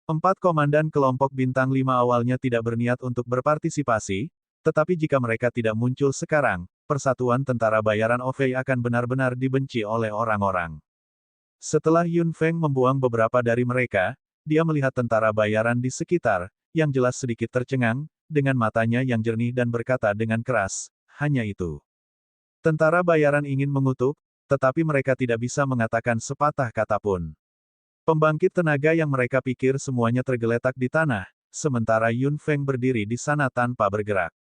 4 komandan kelompok bintang 5 awalnya tidak berniat untuk berpartisipasi, tetapi jika mereka tidak muncul sekarang, persatuan tentara bayaran Ove akan benar-benar dibenci oleh orang-orang. Setelah Yun Feng membuang beberapa dari mereka, dia melihat tentara bayaran di sekitar, yang jelas sedikit tercengang, dengan matanya yang jernih dan berkata dengan keras, hanya itu. Tentara bayaran ingin mengutuk, tetapi mereka tidak bisa mengatakan sepatah kata pun. Pembangkit tenaga yang mereka pikir semuanya tergeletak di tanah, sementara Yun Feng berdiri di sana tanpa bergerak.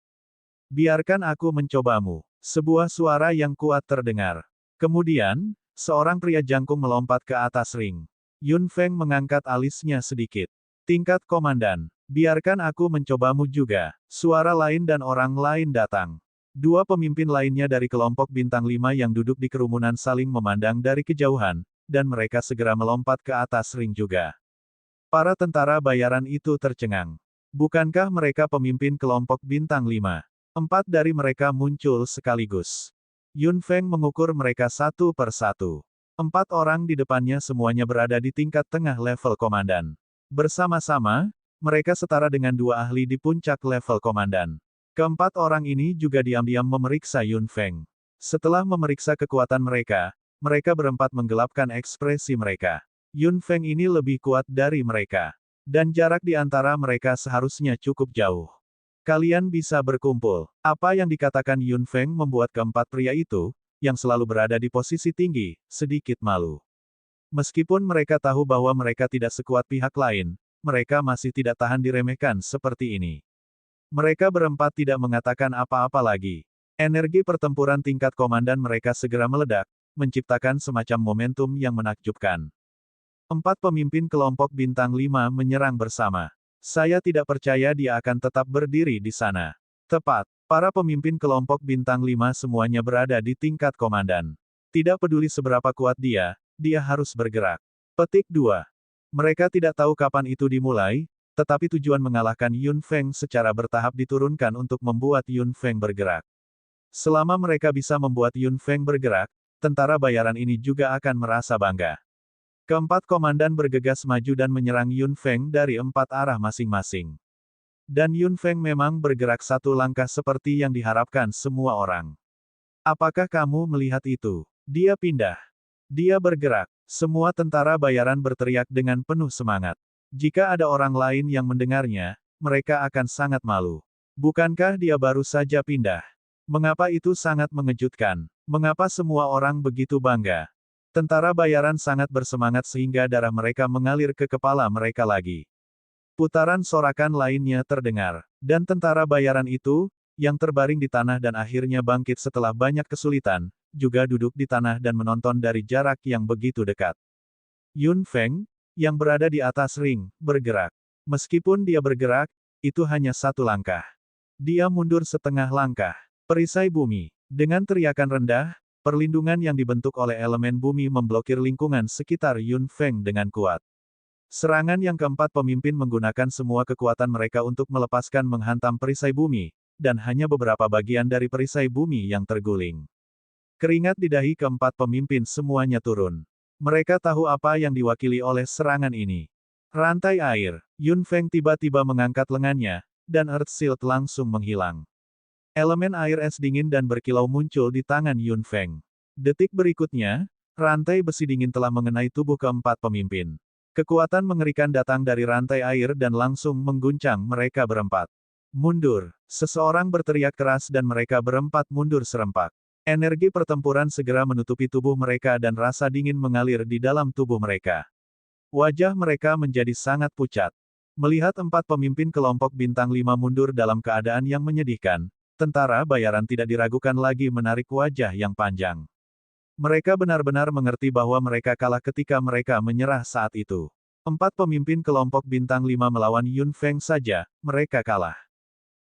Biarkan aku mencobamu. Sebuah suara yang kuat terdengar. Kemudian, seorang pria jangkung melompat ke atas ring. Yun Feng mengangkat alisnya sedikit. Tingkat komandan. Biarkan aku mencobamu juga. Suara lain dan orang lain datang. 2 pemimpin lainnya dari kelompok bintang 5 yang duduk di kerumunan saling memandang dari kejauhan, dan mereka segera melompat ke atas ring juga. Para tentara bayaran itu tercengang. Bukankah mereka pemimpin kelompok bintang 5? 4 dari mereka muncul sekaligus. Yun Feng mengukur mereka satu per satu. 4 orang di depannya semuanya berada di tingkat tengah level komandan. Bersama-sama, mereka setara dengan 2 ahli di puncak level komandan. Keempat orang ini juga diam-diam memeriksa Yun Feng. Setelah memeriksa kekuatan mereka, mereka berempat menggelapkan ekspresi mereka. Yun Feng ini lebih kuat dari mereka. Dan jarak di antara mereka seharusnya cukup jauh. Kalian bisa berkumpul. Apa yang dikatakan Yun Feng membuat keempat pria itu, yang selalu berada di posisi tinggi, sedikit malu. Meskipun mereka tahu bahwa mereka tidak sekuat pihak lain, mereka masih tidak tahan diremehkan seperti ini. Mereka berempat tidak mengatakan apa-apa lagi. Energi pertempuran tingkat komandan mereka segera meledak, menciptakan semacam momentum yang menakjubkan. 4 pemimpin kelompok bintang 5 menyerang bersama. Saya tidak percaya dia akan tetap berdiri di sana. Tepat, para pemimpin kelompok bintang 5 semuanya berada di tingkat komandan. Tidak peduli seberapa kuat dia harus bergerak. Petik 2. Mereka tidak tahu kapan itu dimulai, tetapi tujuan mengalahkan Yun Feng secara bertahap diturunkan untuk membuat Yun Feng bergerak. Selama mereka bisa membuat Yun Feng bergerak, tentara bayaran ini juga akan merasa bangga. Keempat komandan bergegas maju dan menyerang Yun Feng dari 4 arah masing-masing. Dan Yun Feng memang bergerak satu langkah seperti yang diharapkan semua orang. Apakah kamu melihat itu? Dia pindah. Dia bergerak. Semua tentara bayaran berteriak dengan penuh semangat. Jika ada orang lain yang mendengarnya, mereka akan sangat malu. Bukankah dia baru saja pindah? Mengapa itu sangat mengejutkan? Mengapa semua orang begitu bangga? Tentara bayaran sangat bersemangat sehingga darah mereka mengalir ke kepala mereka lagi. Putaran sorakan lainnya terdengar. Dan tentara bayaran itu, yang terbaring di tanah dan akhirnya bangkit setelah banyak kesulitan, juga duduk di tanah dan menonton dari jarak yang begitu dekat. Yun Feng, yang berada di atas ring, bergerak. Meskipun dia bergerak, itu hanya satu langkah. Dia mundur setengah langkah. Perisai bumi. Dengan teriakan rendah, perlindungan yang dibentuk oleh elemen bumi memblokir lingkungan sekitar Yun Feng dengan kuat. Serangan yang keempat pemimpin menggunakan semua kekuatan mereka untuk melepaskan menghantam perisai bumi, dan hanya beberapa bagian dari perisai bumi yang terguling. Keringat di dahi keempat pemimpin semuanya turun. Mereka tahu apa yang diwakili oleh serangan ini. Rantai air. Yun Feng tiba-tiba mengangkat lengannya, dan Earth Shield langsung menghilang. Elemen air es dingin dan berkilau muncul di tangan Yun Feng. Detik berikutnya, rantai besi dingin telah mengenai tubuh keempat pemimpin. Kekuatan mengerikan datang dari rantai air dan langsung mengguncang mereka berempat. Mundur. Seseorang berteriak keras dan mereka berempat mundur serempak. Energi pertempuran segera menutupi tubuh mereka dan rasa dingin mengalir di dalam tubuh mereka. Wajah mereka menjadi sangat pucat. Melihat empat pemimpin kelompok bintang 5 mundur dalam keadaan yang menyedihkan, tentara bayaran tidak diragukan lagi menarik wajah yang panjang. Mereka benar-benar mengerti bahwa mereka kalah ketika mereka menyerah saat itu. Empat pemimpin kelompok bintang 5 melawan Yun Feng saja, mereka kalah.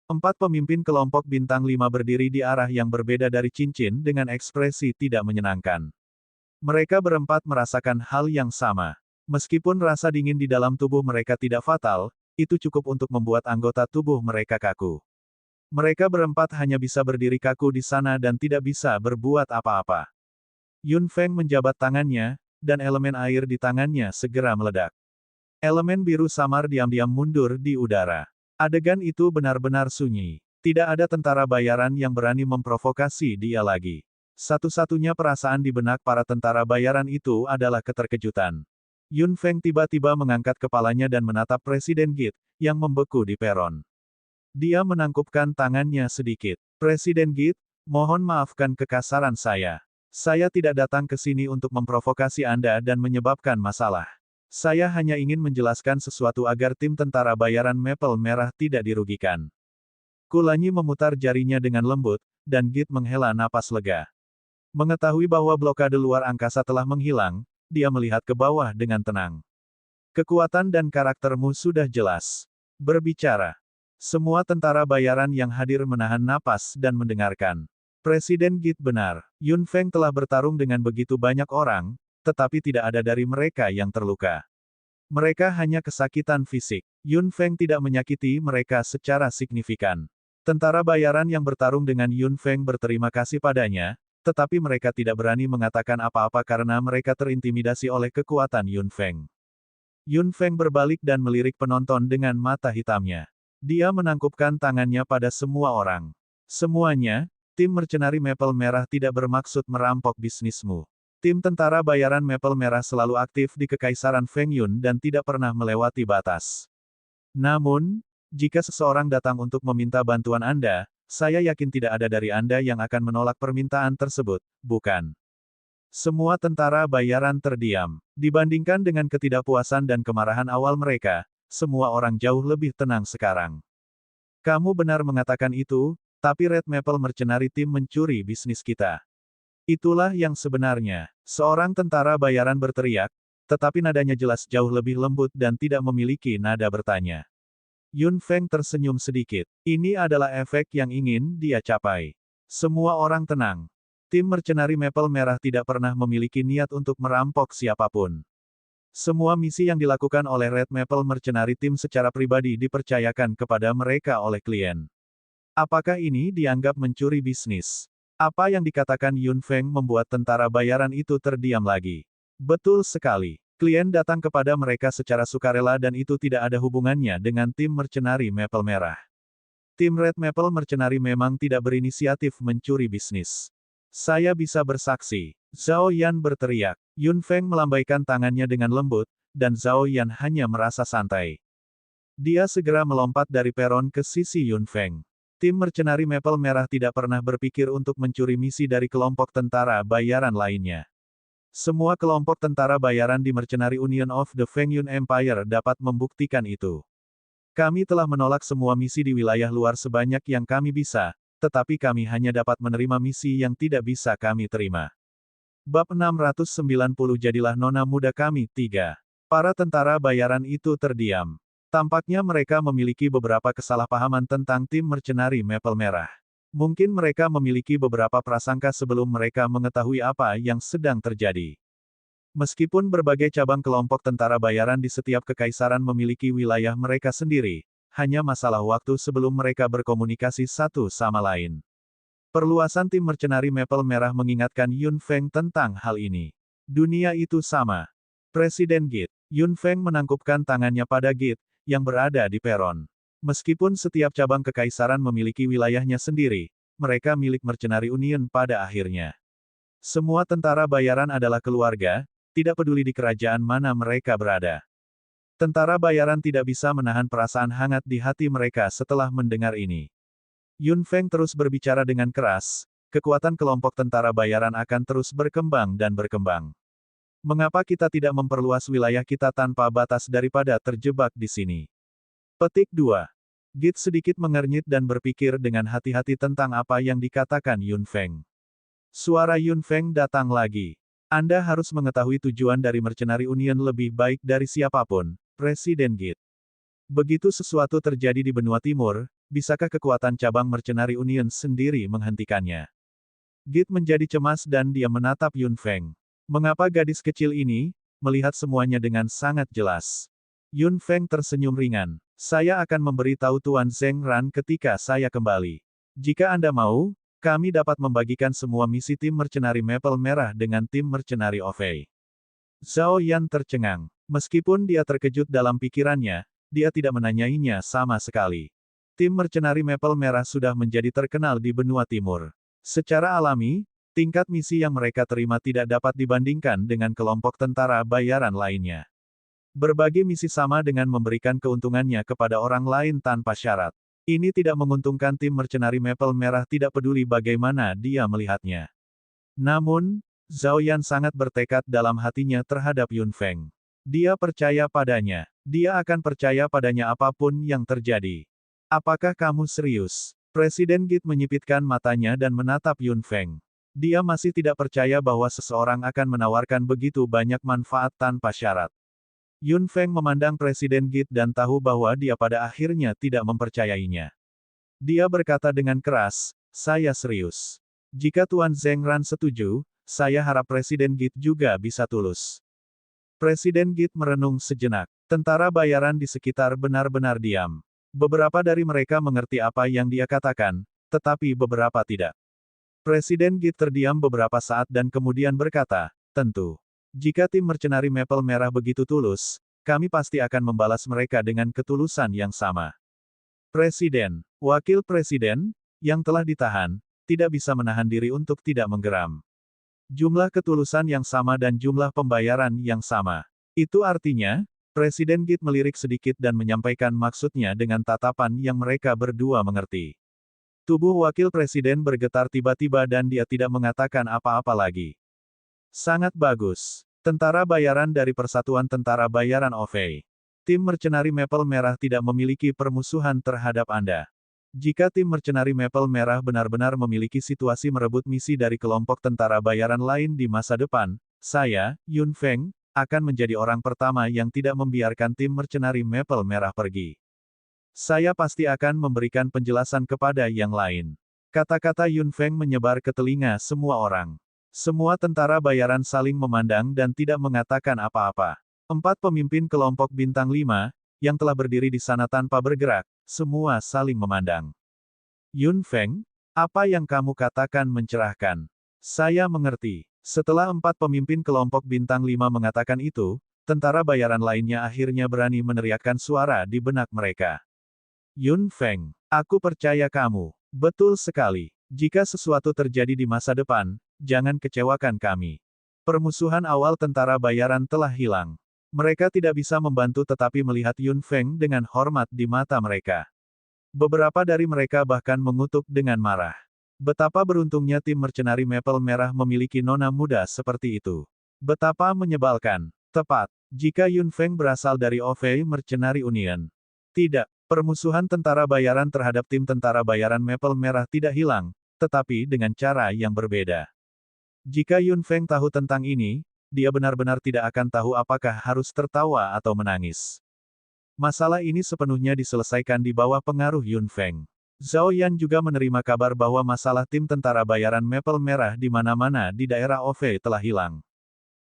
Empat pemimpin kelompok bintang 5 berdiri di arah yang berbeda dari cincin dengan ekspresi tidak menyenangkan. Mereka berempat merasakan hal yang sama. Meskipun rasa dingin di dalam tubuh mereka tidak fatal, itu cukup untuk membuat anggota tubuh mereka kaku. Mereka berempat hanya bisa berdiri kaku di sana dan tidak bisa berbuat apa-apa. Yun Feng menjabat tangannya, dan elemen air di tangannya segera meledak. Elemen biru samar diam-diam mundur di udara. Adegan itu benar-benar sunyi. Tidak ada tentara bayaran yang berani memprovokasi dia lagi. Satu-satunya perasaan di benak para tentara bayaran itu adalah keterkejutan. Yun Feng tiba-tiba mengangkat kepalanya dan menatap Presiden Git, yang membeku di peron. Dia menangkupkan tangannya sedikit. Presiden Git, mohon maafkan kekasaran saya. Saya tidak datang ke sini untuk memprovokasi Anda dan menyebabkan masalah. Saya hanya ingin menjelaskan sesuatu agar tim tentara bayaran Maple Merah tidak dirugikan. Kulanyi memutar jarinya dengan lembut, dan Git menghela napas lega. Mengetahui bahwa blokade luar angkasa telah menghilang, dia melihat ke bawah dengan tenang. Kekuatan dan karaktermu sudah jelas. Berbicara. Semua tentara bayaran yang hadir menahan napas dan mendengarkan. Presiden Git benar. Yun Feng telah bertarung dengan begitu banyak orang, tetapi tidak ada dari mereka yang terluka. Mereka hanya kesakitan fisik. Yun Feng tidak menyakiti mereka secara signifikan. Tentara bayaran yang bertarung dengan Yun Feng berterima kasih padanya, tetapi mereka tidak berani mengatakan apa-apa karena mereka terintimidasi oleh kekuatan Yun Feng. Yun Feng berbalik dan melirik penonton dengan mata hitamnya. Dia menangkupkan tangannya pada semua orang. Semuanya, tim mercenari Maple Merah tidak bermaksud merampok bisnismu. Tim tentara bayaran Maple Merah selalu aktif di Kekaisaran Feng Yun dan tidak pernah melewati batas. Namun, jika seseorang datang untuk meminta bantuan Anda, saya yakin tidak ada dari Anda yang akan menolak permintaan tersebut, bukan? Semua tentara bayaran terdiam. Dibandingkan dengan ketidakpuasan dan kemarahan awal mereka, semua orang jauh lebih tenang sekarang. Kamu benar mengatakan itu, tapi Red Maple Mercenary Team mencuri bisnis kita. Itulah yang sebenarnya. Seorang tentara bayaran berteriak, tetapi nadanya jelas jauh lebih lembut dan tidak memiliki nada bertanya. Yun Feng tersenyum sedikit. Ini adalah efek yang ingin dia capai. Semua orang tenang. Tim mercenari Maple Merah tidak pernah memiliki niat untuk merampok siapapun. Semua misi yang dilakukan oleh Red Maple Mercenary Team secara pribadi dipercayakan kepada mereka oleh klien. Apakah ini dianggap mencuri bisnis? Apa yang dikatakan Yun Feng membuat tentara bayaran itu terdiam lagi. Betul sekali. Klien datang kepada mereka secara sukarela dan itu tidak ada hubungannya dengan tim mercenari Maple Merah. Tim Red Maple Mercenary memang tidak berinisiatif mencuri bisnis. Saya bisa bersaksi. Zhao Yan berteriak. Yun Feng melambaikan tangannya dengan lembut, dan Zhao Yan hanya merasa santai. Dia segera melompat dari peron ke sisi Yun Feng. Tim mercenari Maple Merah tidak pernah berpikir untuk mencuri misi dari kelompok tentara bayaran lainnya. Semua kelompok tentara bayaran di Mercenary Union of the Feng Yun Empire dapat membuktikan itu. Kami telah menolak semua misi di wilayah luar sebanyak yang kami bisa, tetapi kami hanya dapat menerima misi yang tidak bisa kami terima. Bab 690 Jadilah nona muda kami, 3. Para tentara bayaran itu terdiam. Tampaknya mereka memiliki beberapa kesalahpahaman tentang tim mercenari Maple Merah. Mungkin mereka memiliki beberapa prasangka sebelum mereka mengetahui apa yang sedang terjadi. Meskipun berbagai cabang kelompok tentara bayaran di setiap kekaisaran memiliki wilayah mereka sendiri, hanya masalah waktu sebelum mereka berkomunikasi satu sama lain. Perluasan tim mercenari Maple Merah mengingatkan Yun Feng tentang hal ini. Dunia itu sama. Presiden Git. Yun Feng menangkupkan tangannya pada Git, yang berada di peron. Meskipun setiap cabang kekaisaran memiliki wilayahnya sendiri, mereka milik mercenari Union pada akhirnya. Semua tentara bayaran adalah keluarga, tidak peduli di kerajaan mana mereka berada. Tentara bayaran tidak bisa menahan perasaan hangat di hati mereka setelah mendengar ini. Yun Feng terus berbicara dengan keras, kekuatan kelompok tentara bayaran akan terus berkembang dan berkembang. Mengapa kita tidak memperluas wilayah kita tanpa batas daripada terjebak di sini? Petik 2. Git sedikit mengernyit dan berpikir dengan hati-hati tentang apa yang dikatakan Yun Feng. Suara Yun Feng datang lagi. Anda harus mengetahui tujuan dari Mercenary Union lebih baik dari siapapun, Presiden Git. Begitu sesuatu terjadi di benua timur, bisakah kekuatan cabang Mercenary Union sendiri menghentikannya? Git menjadi cemas dan dia menatap Yun Feng. Mengapa gadis kecil ini, melihat semuanya dengan sangat jelas? Yun Feng tersenyum ringan. Saya akan memberi tahu Tuan Zheng Ran ketika saya kembali. Jika Anda mau, kami dapat membagikan semua misi tim Mercenary Maple Merah dengan tim Mercenary Ovey. Zhao Yan tercengang. Meskipun dia terkejut dalam pikirannya, dia tidak menanyainya sama sekali. Tim Mercenary Maple Merah sudah menjadi terkenal di benua timur. Secara alami, tingkat misi yang mereka terima tidak dapat dibandingkan dengan kelompok tentara bayaran lainnya. Berbagi misi sama dengan memberikan keuntungannya kepada orang lain tanpa syarat. Ini tidak menguntungkan tim Mercenary Maple Merah tidak peduli bagaimana dia melihatnya. Namun, Zhao Yan sangat bertekad dalam hatinya terhadap Yun Feng. Dia percaya padanya. Dia akan percaya padanya apapun yang terjadi. Apakah kamu serius? Presiden Git menyipitkan matanya dan menatap Yun Feng. Dia masih tidak percaya bahwa seseorang akan menawarkan begitu banyak manfaat tanpa syarat. Yun Feng memandang Presiden Git dan tahu bahwa dia pada akhirnya tidak mempercayainya. Dia berkata dengan keras, saya serius. Jika Tuan Zheng Ran setuju, saya harap Presiden Git juga bisa tulus. Presiden Git merenung sejenak. Tentara bayaran di sekitar benar-benar diam. Beberapa dari mereka mengerti apa yang dia katakan, tetapi beberapa tidak. Presiden Git terdiam beberapa saat dan kemudian berkata, tentu. Jika tim Mercenary Maple Merah begitu tulus, kami pasti akan membalas mereka dengan ketulusan yang sama. Presiden, Wakil Presiden, yang telah ditahan, tidak bisa menahan diri untuk tidak menggeram. Jumlah ketulusan yang sama dan jumlah pembayaran yang sama. Itu artinya, Presiden Git melirik sedikit dan menyampaikan maksudnya dengan tatapan yang mereka berdua mengerti. Tubuh Wakil Presiden bergetar tiba-tiba dan dia tidak mengatakan apa-apa lagi. Sangat bagus. Tentara bayaran dari Persatuan Tentara Bayaran Ovey. Tim Mercenary Maple Merah tidak memiliki permusuhan terhadap Anda. Jika tim Mercenary Maple Merah benar-benar memiliki situasi merebut misi dari kelompok tentara bayaran lain di masa depan, saya, Yun Feng, akan menjadi orang pertama yang tidak membiarkan tim Mercenary Maple Merah pergi. Saya pasti akan memberikan penjelasan kepada yang lain. Kata-kata Yun Feng menyebar ke telinga semua orang. Semua tentara bayaran saling memandang dan tidak mengatakan apa-apa. 4 pemimpin kelompok bintang 5, yang telah berdiri di sana tanpa bergerak, semua saling memandang. Yun Feng, apa yang kamu katakan mencerahkan. Saya mengerti. Setelah 4 pemimpin kelompok bintang 5 mengatakan itu, tentara bayaran lainnya akhirnya berani meneriakkan suara di benak mereka. Yun Feng, aku percaya kamu. Betul sekali. Jika sesuatu terjadi di masa depan, jangan kecewakan kami. Permusuhan awal tentara bayaran telah hilang. Mereka tidak bisa membantu tetapi melihat Yun Feng dengan hormat di mata mereka. Beberapa dari mereka bahkan mengutuk dengan marah. Betapa beruntungnya tim Mercenary Maple Merah memiliki nona muda seperti itu. Betapa menyebalkan. Tepat. Jika Yun Feng berasal dari Ovey Mercenary Union. Tidak. Permusuhan tentara bayaran terhadap tim tentara bayaran Maple Merah tidak hilang, tetapi dengan cara yang berbeda. Jika Yun Feng tahu tentang ini, dia benar-benar tidak akan tahu apakah harus tertawa atau menangis. Masalah ini sepenuhnya diselesaikan di bawah pengaruh Yun Feng. Zhao Yan juga menerima kabar bahwa masalah tim tentara bayaran Maple Merah di mana-mana di daerah Ovei telah hilang.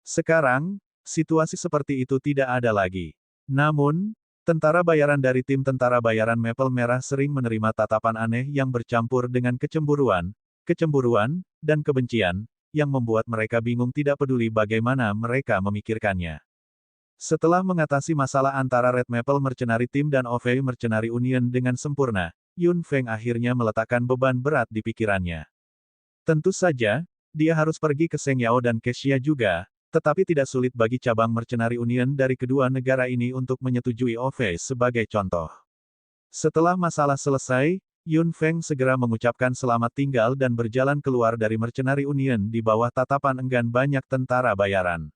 Sekarang, situasi seperti itu tidak ada lagi. Namun, tentara bayaran dari tim tentara bayaran Maple Merah sering menerima tatapan aneh yang bercampur dengan kecemburuan, dan kebencian, yang membuat mereka bingung tidak peduli bagaimana mereka memikirkannya. Setelah mengatasi masalah antara Red Maple Mercenary Team dan Ovei Mercenary Union dengan sempurna, Yun Feng akhirnya meletakkan beban berat di pikirannya. Tentu saja, dia harus pergi ke Seng Yao dan Kesia juga, tetapi tidak sulit bagi cabang Mercenary Union dari kedua negara ini untuk menyetujui Ovei sebagai contoh. Setelah masalah selesai, Yun Feng segera mengucapkan selamat tinggal dan berjalan keluar dari Mercenary Union di bawah tatapan enggan banyak tentara bayaran.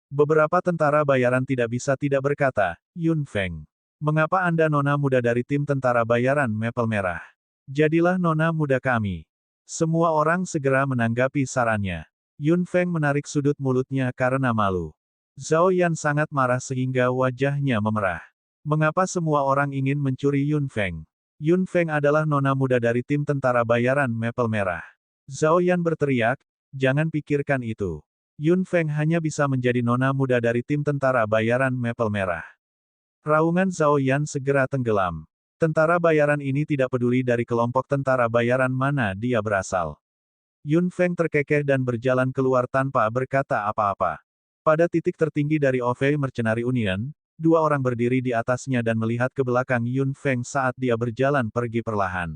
Beberapa tentara bayaran tidak bisa tidak berkata, "Yun Feng, mengapa Anda nona muda dari tim tentara bayaran Maple Merah? Jadilah nona muda kami." Semua orang segera menanggapi sarannya. Yun Feng menarik sudut mulutnya karena malu. Zhao Yan sangat marah sehingga wajahnya memerah. Mengapa semua orang ingin mencuri Yun Feng? Yun Feng adalah nona muda dari tim tentara bayaran Maple Merah. Zhao Yan berteriak, "Jangan pikirkan itu. Yun Feng hanya bisa menjadi nona muda dari tim tentara bayaran Maple Merah." Raungan Zhao Yan segera tenggelam. Tentara bayaran ini tidak peduli dari kelompok tentara bayaran mana dia berasal. Yun Feng terkekeh dan berjalan keluar tanpa berkata apa-apa. Pada titik tertinggi dari Ovei Mercenary Union, dua orang berdiri di atasnya dan melihat ke belakang Yun Feng saat dia berjalan pergi perlahan.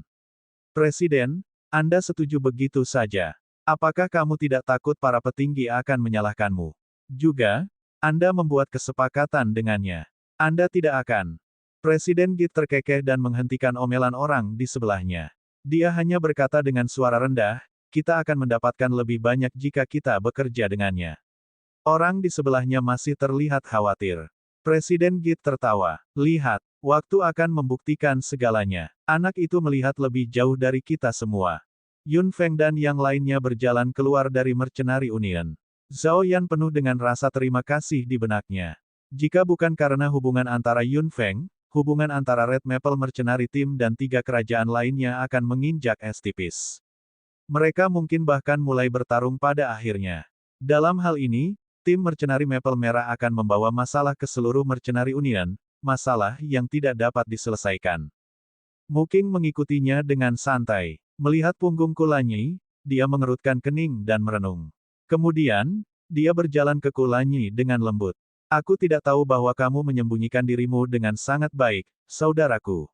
"Presiden, Anda setuju begitu saja? Apakah kamu tidak takut para petinggi akan menyalahkanmu? Juga, Anda membuat kesepakatan dengannya. Anda tidak akan." Presiden Git terkekeh dan menghentikan omelan orang di sebelahnya. Dia hanya berkata dengan suara rendah, "Kita akan mendapatkan lebih banyak jika kita bekerja dengannya." Orang di sebelahnya masih terlihat khawatir. Presiden Git tertawa. "Lihat, waktu akan membuktikan segalanya. Anak itu melihat lebih jauh dari kita semua." Yun Feng dan yang lainnya berjalan keluar dari Mercenary Union. Zhao Yan penuh dengan rasa terima kasih di benaknya. Jika bukan karena hubungan antara Yun Feng, hubungan antara Red Maple Mercenary Team dan tiga kerajaan lainnya akan menginjak es tipis. Mereka mungkin bahkan mulai bertarung pada akhirnya. Dalam hal ini, tim Mercenary Maple Merah akan membawa masalah ke seluruh Mercenary Union, masalah yang tidak dapat diselesaikan. Muking mengikutinya dengan santai. Melihat punggung Kulanyi, dia mengerutkan kening dan merenung. Kemudian, dia berjalan ke Kulanyi dengan lembut. "Aku tidak tahu bahwa kamu menyembunyikan dirimu dengan sangat baik, saudaraku."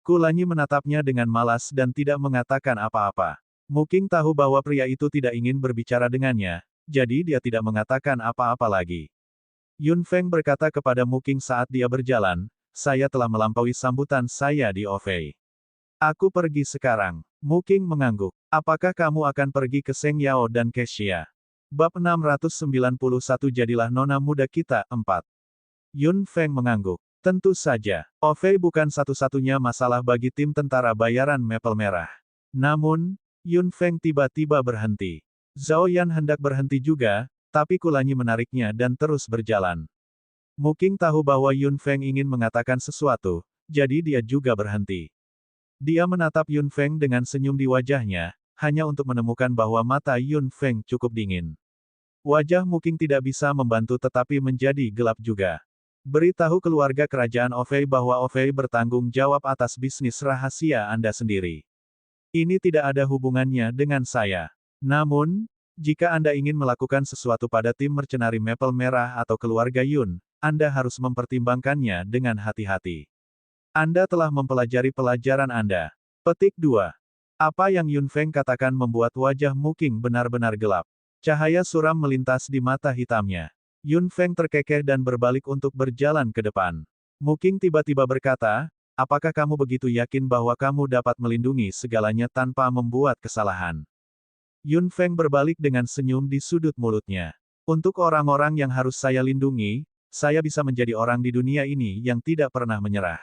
Kulanyi menatapnya dengan malas dan tidak mengatakan apa-apa. Muking tahu bahwa pria itu tidak ingin berbicara dengannya, jadi dia tidak mengatakan apa-apa lagi. Yun Feng berkata kepada Muking saat dia berjalan, "Saya telah melampaui sambutan saya di Ovei. Aku pergi sekarang." Muking mengangguk. "Apakah kamu akan pergi ke Seng Yao dan Kesia?" Bab 691 Jadilah Nona Muda Kita, 4. Yun Feng mengangguk. Tentu saja, Ovei bukan satu-satunya masalah bagi tim tentara bayaran Maple Merah. Namun, Yun Feng tiba-tiba berhenti. Zhao Yan hendak berhenti juga, tapi Kulanyi menariknya dan terus berjalan. Muking tahu bahwa Yun Feng ingin mengatakan sesuatu, jadi dia juga berhenti. Dia menatap Yun Feng dengan senyum di wajahnya, hanya untuk menemukan bahwa mata Yun Feng cukup dingin. Wajah Muking tidak bisa membantu tetapi menjadi gelap juga. "Beritahu keluarga kerajaan Ovei bahwa Ovei bertanggung jawab atas bisnis rahasia Anda sendiri. Ini tidak ada hubungannya dengan saya. Namun, jika Anda ingin melakukan sesuatu pada tim Mercenary Maple Merah atau keluarga Yun, Anda harus mempertimbangkannya dengan hati-hati. Anda telah mempelajari pelajaran Anda." Petik 2. Apa yang Yun Feng katakan membuat wajah Muking benar-benar gelap. Cahaya suram melintas di mata hitamnya. Yun Feng terkekeh dan berbalik untuk berjalan ke depan. Muking tiba-tiba berkata, "Apakah kamu begitu yakin bahwa kamu dapat melindungi segalanya tanpa membuat kesalahan?" Yun Feng berbalik dengan senyum di sudut mulutnya. "Untuk orang-orang yang harus saya lindungi, saya bisa menjadi orang di dunia ini yang tidak pernah menyerah."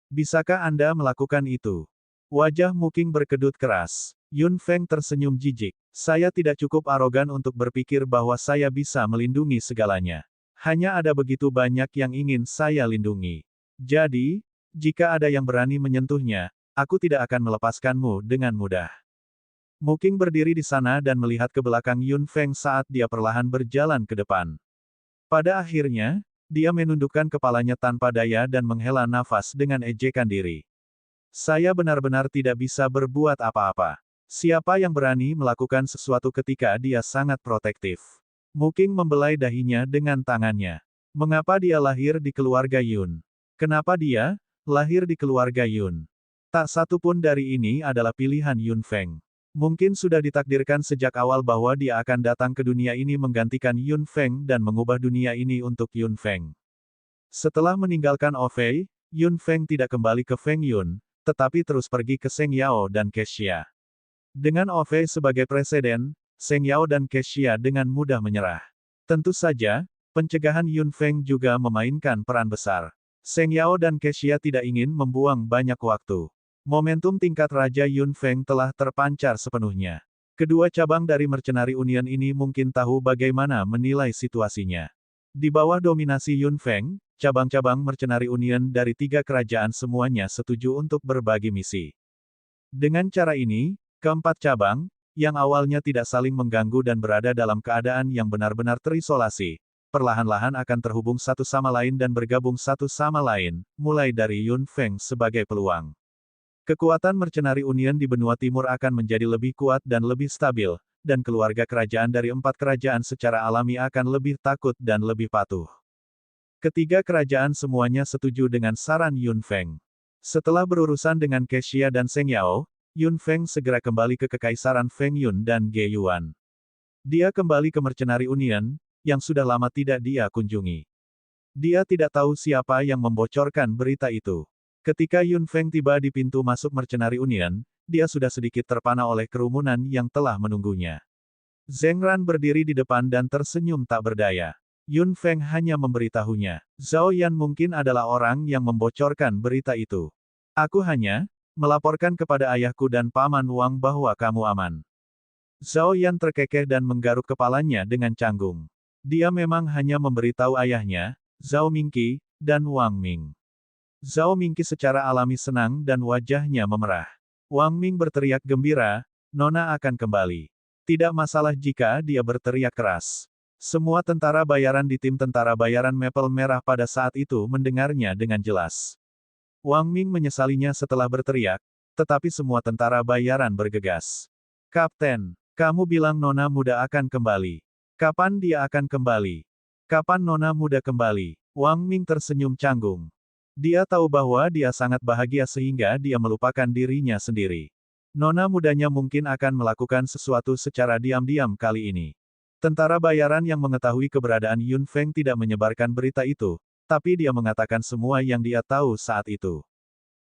Bisakah Anda melakukan itu? Wajah Mu Qing berkedut keras. Yun Feng tersenyum jijik. Saya tidak cukup arogan untuk berpikir bahwa saya bisa melindungi segalanya. Hanya ada begitu banyak yang ingin saya lindungi. Jadi, jika ada yang berani menyentuhnya, aku tidak akan melepaskanmu dengan mudah. Mu Qing berdiri di sana dan melihat ke belakang Yun Feng saat dia perlahan berjalan ke depan. Pada akhirnya, dia menundukkan kepalanya tanpa daya dan menghela nafas dengan ejekan diri. Saya benar-benar tidak bisa berbuat apa-apa. Siapa yang berani melakukan sesuatu ketika dia sangat protektif? Mu Qing membelai dahinya dengan tangannya. Mengapa dia lahir di keluarga Yun? Kenapa dia lahir di keluarga Yun? Tak satu pun dari ini adalah pilihan Yun Feng. Mungkin sudah ditakdirkan sejak awal bahwa dia akan datang ke dunia ini menggantikan Yun Feng dan mengubah dunia ini untuk Yun Feng. Setelah meninggalkan Ofei, Yun Feng tidak kembali ke Feng Yun, tetapi terus pergi ke Seng Yao dan Kexia. Dengan Ofei sebagai presiden, Seng Yao dan Kexia dengan mudah menyerah. Tentu saja, pencegahan Yun Feng juga memainkan peran besar. Seng Yao dan Kexia tidak ingin membuang banyak waktu. Momentum tingkat Raja Yun Feng telah terpancar sepenuhnya. Kedua cabang dari Mercenary Union ini mungkin tahu bagaimana menilai situasinya. Di bawah dominasi Yun Feng, cabang-cabang Mercenary Union dari 3 kerajaan semuanya setuju untuk berbagi misi. Dengan cara ini, keempat cabang, yang awalnya tidak saling mengganggu dan berada dalam keadaan yang benar-benar terisolasi, perlahan-lahan akan terhubung satu sama lain dan bergabung satu sama lain, mulai dari Yun Feng sebagai peluang. Kekuatan Mercenary Union di benua timur akan menjadi lebih kuat dan lebih stabil, dan keluarga kerajaan dari 4 kerajaan secara alami akan lebih takut dan lebih patuh. Ketiga kerajaan semuanya setuju dengan saran Yun Feng. Setelah berurusan dengan Kexia dan Seng Yao, Yun Feng segera kembali ke Kekaisaran Feng Yun dan Ge Yuan. Dia kembali ke Mercenary Union, yang sudah lama tidak dia kunjungi. Dia tidak tahu siapa yang membocorkan berita itu. Ketika Yun Feng tiba di pintu masuk Mercenary Union, dia sudah sedikit terpana oleh kerumunan yang telah menunggunya. Zheng Ran berdiri di depan dan tersenyum tak berdaya. Yun Feng hanya memberitahunya. Zhao Yan mungkin adalah orang yang membocorkan berita itu. Aku hanya melaporkan kepada ayahku dan Paman Wang bahwa kamu aman. Zhao Yan terkekeh dan menggaruk kepalanya dengan canggung. Dia memang hanya memberitahu ayahnya, Zhao Mingqi, dan Wang Ming. Zhao Mingqi secara alami senang dan wajahnya memerah. Wang Ming berteriak gembira, Nona akan kembali. Tidak masalah jika dia berteriak keras. Semua tentara bayaran di tim tentara bayaran Maple Merah pada saat itu mendengarnya dengan jelas. Wang Ming menyesalinya setelah berteriak, tetapi semua tentara bayaran bergegas. Kapten, kamu bilang Nona Muda akan kembali. Kapan dia akan kembali? Kapan Nona Muda kembali? Wang Ming tersenyum canggung. Dia tahu bahwa dia sangat bahagia sehingga dia melupakan dirinya sendiri. Nona mudanya mungkin akan melakukan sesuatu secara diam-diam kali ini. Tentara bayaran yang mengetahui keberadaan Yun Feng tidak menyebarkan berita itu, tapi dia mengatakan semua yang dia tahu saat itu.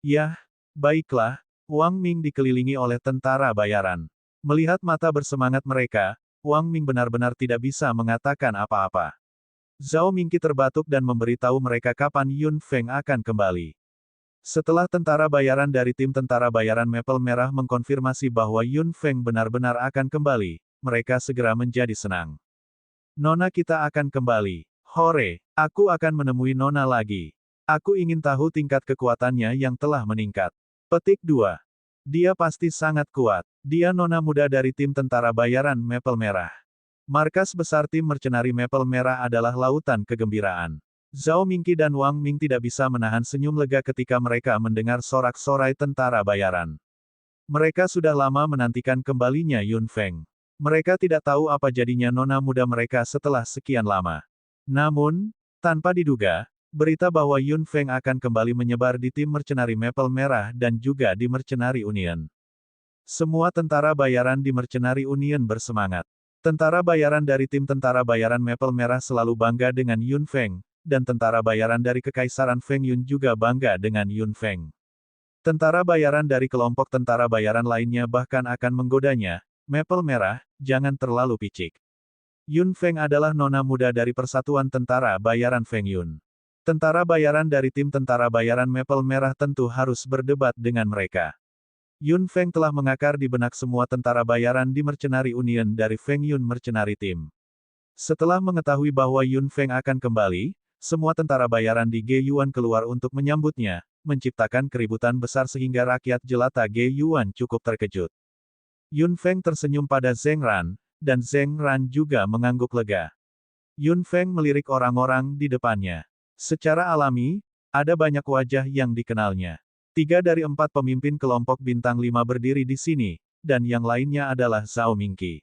Yah, baiklah, Wang Ming dikelilingi oleh tentara bayaran. Melihat mata bersemangat mereka, Wang Ming benar-benar tidak bisa mengatakan apa-apa. Zhao Mingqi terbatuk dan memberitahu mereka kapan Yun Feng akan kembali. Setelah tentara bayaran dari tim tentara bayaran Maple Merah mengkonfirmasi bahwa Yun Feng benar-benar akan kembali, mereka segera menjadi senang. Nona kita akan kembali. Hore, aku akan menemui Nona lagi. Aku ingin tahu tingkat kekuatannya yang telah meningkat. Petik 2. Dia pasti sangat kuat. Dia Nona muda dari tim tentara bayaran Maple Merah. Markas besar tim Mercenary Maple Merah adalah lautan kegembiraan. Zhao Mingqi dan Wang Ming tidak bisa menahan senyum lega ketika mereka mendengar sorak-sorai tentara bayaran. Mereka sudah lama menantikan kembalinya Yun Feng. Mereka tidak tahu apa jadinya Nona muda mereka setelah sekian lama. Namun, tanpa diduga, berita bahwa Yun Feng akan kembali menyebar di tim Mercenary Maple Merah dan juga di Mercenary Union. Semua tentara bayaran di Mercenary Union bersemangat. Tentara bayaran dari tim tentara bayaran Maple Merah selalu bangga dengan Yun Feng, dan tentara bayaran dari Kekaisaran Feng Yun juga bangga dengan Yun Feng. Tentara bayaran dari kelompok tentara bayaran lainnya bahkan akan menggodanya, Maple Merah, jangan terlalu picik. Yun Feng adalah nona muda dari Persatuan Tentara Bayaran Feng Yun. Tentara bayaran dari tim tentara bayaran Maple Merah tentu harus berdebat dengan mereka. Yun Feng telah mengakar di benak semua tentara bayaran di Mercenary Union dari Feng Yun Mercenary Team. Setelah mengetahui bahwa Yun Feng akan kembali, semua tentara bayaran di Ge Yuan keluar untuk menyambutnya, menciptakan keributan besar sehingga rakyat jelata Ge Yuan cukup terkejut. Yun Feng tersenyum pada Zheng Ran, dan Zheng Ran juga mengangguk lega. Yun Feng melirik orang-orang di depannya. Secara alami, ada banyak wajah yang dikenalnya. 3 dari 4 pemimpin kelompok bintang 5 berdiri di sini, dan yang lainnya adalah Zhao Mingqi.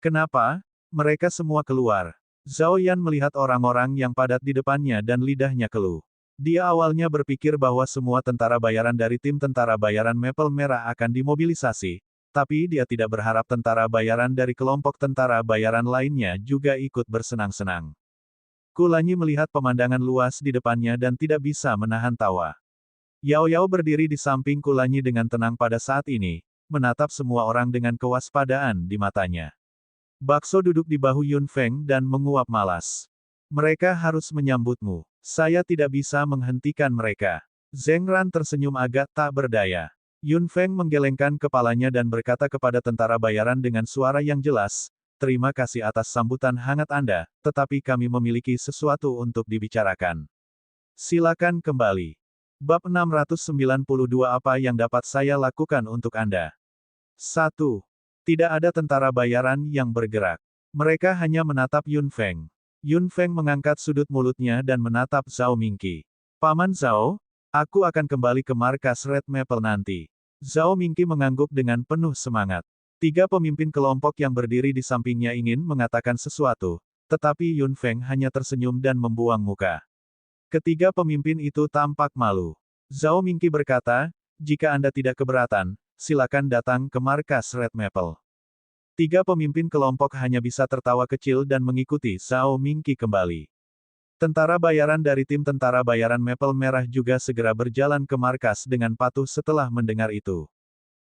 Kenapa? Mereka semua keluar. Zhao Yan melihat orang-orang yang padat di depannya dan lidahnya keluh. Dia awalnya berpikir bahwa semua tentara bayaran dari tim tentara bayaran Maple Merah akan dimobilisasi, tapi dia tidak berharap tentara bayaran dari kelompok tentara bayaran lainnya juga ikut bersenang-senang. Kulanyi melihat pemandangan luas di depannya dan tidak bisa menahan tawa. Yao Yao berdiri di samping Kulanyi dengan tenang pada saat ini, menatap semua orang dengan kewaspadaan di matanya. Bakso duduk di bahu Yun Feng dan menguap malas. Mereka harus menyambutmu. Saya tidak bisa menghentikan mereka. Zheng Ran tersenyum agak tak berdaya. Yun Feng menggelengkan kepalanya dan berkata kepada tentara bayaran dengan suara yang jelas, "Terima kasih atas sambutan hangat Anda, tetapi kami memiliki sesuatu untuk dibicarakan. Silakan kembali." Bab 692 Apa yang dapat saya lakukan untuk Anda? 1. Tidak ada tentara bayaran yang bergerak. Mereka hanya menatap Yun Feng. Yun Feng mengangkat sudut mulutnya dan menatap Zhao Mingqi. Paman Zhao, aku akan kembali ke markas Red Maple nanti. Zhao Mingqi mengangguk dengan penuh semangat. 3 pemimpin kelompok yang berdiri di sampingnya ingin mengatakan sesuatu, tetapi Yun Feng hanya tersenyum dan membuang muka. Ketiga pemimpin itu tampak malu. Zhao Mingqi berkata, "Jika Anda tidak keberatan, silakan datang ke markas Red Maple." 3 pemimpin kelompok hanya bisa tertawa kecil dan mengikuti Zhao Mingqi kembali. Tentara bayaran dari tim tentara bayaran Maple Merah juga segera berjalan ke markas dengan patuh setelah mendengar itu.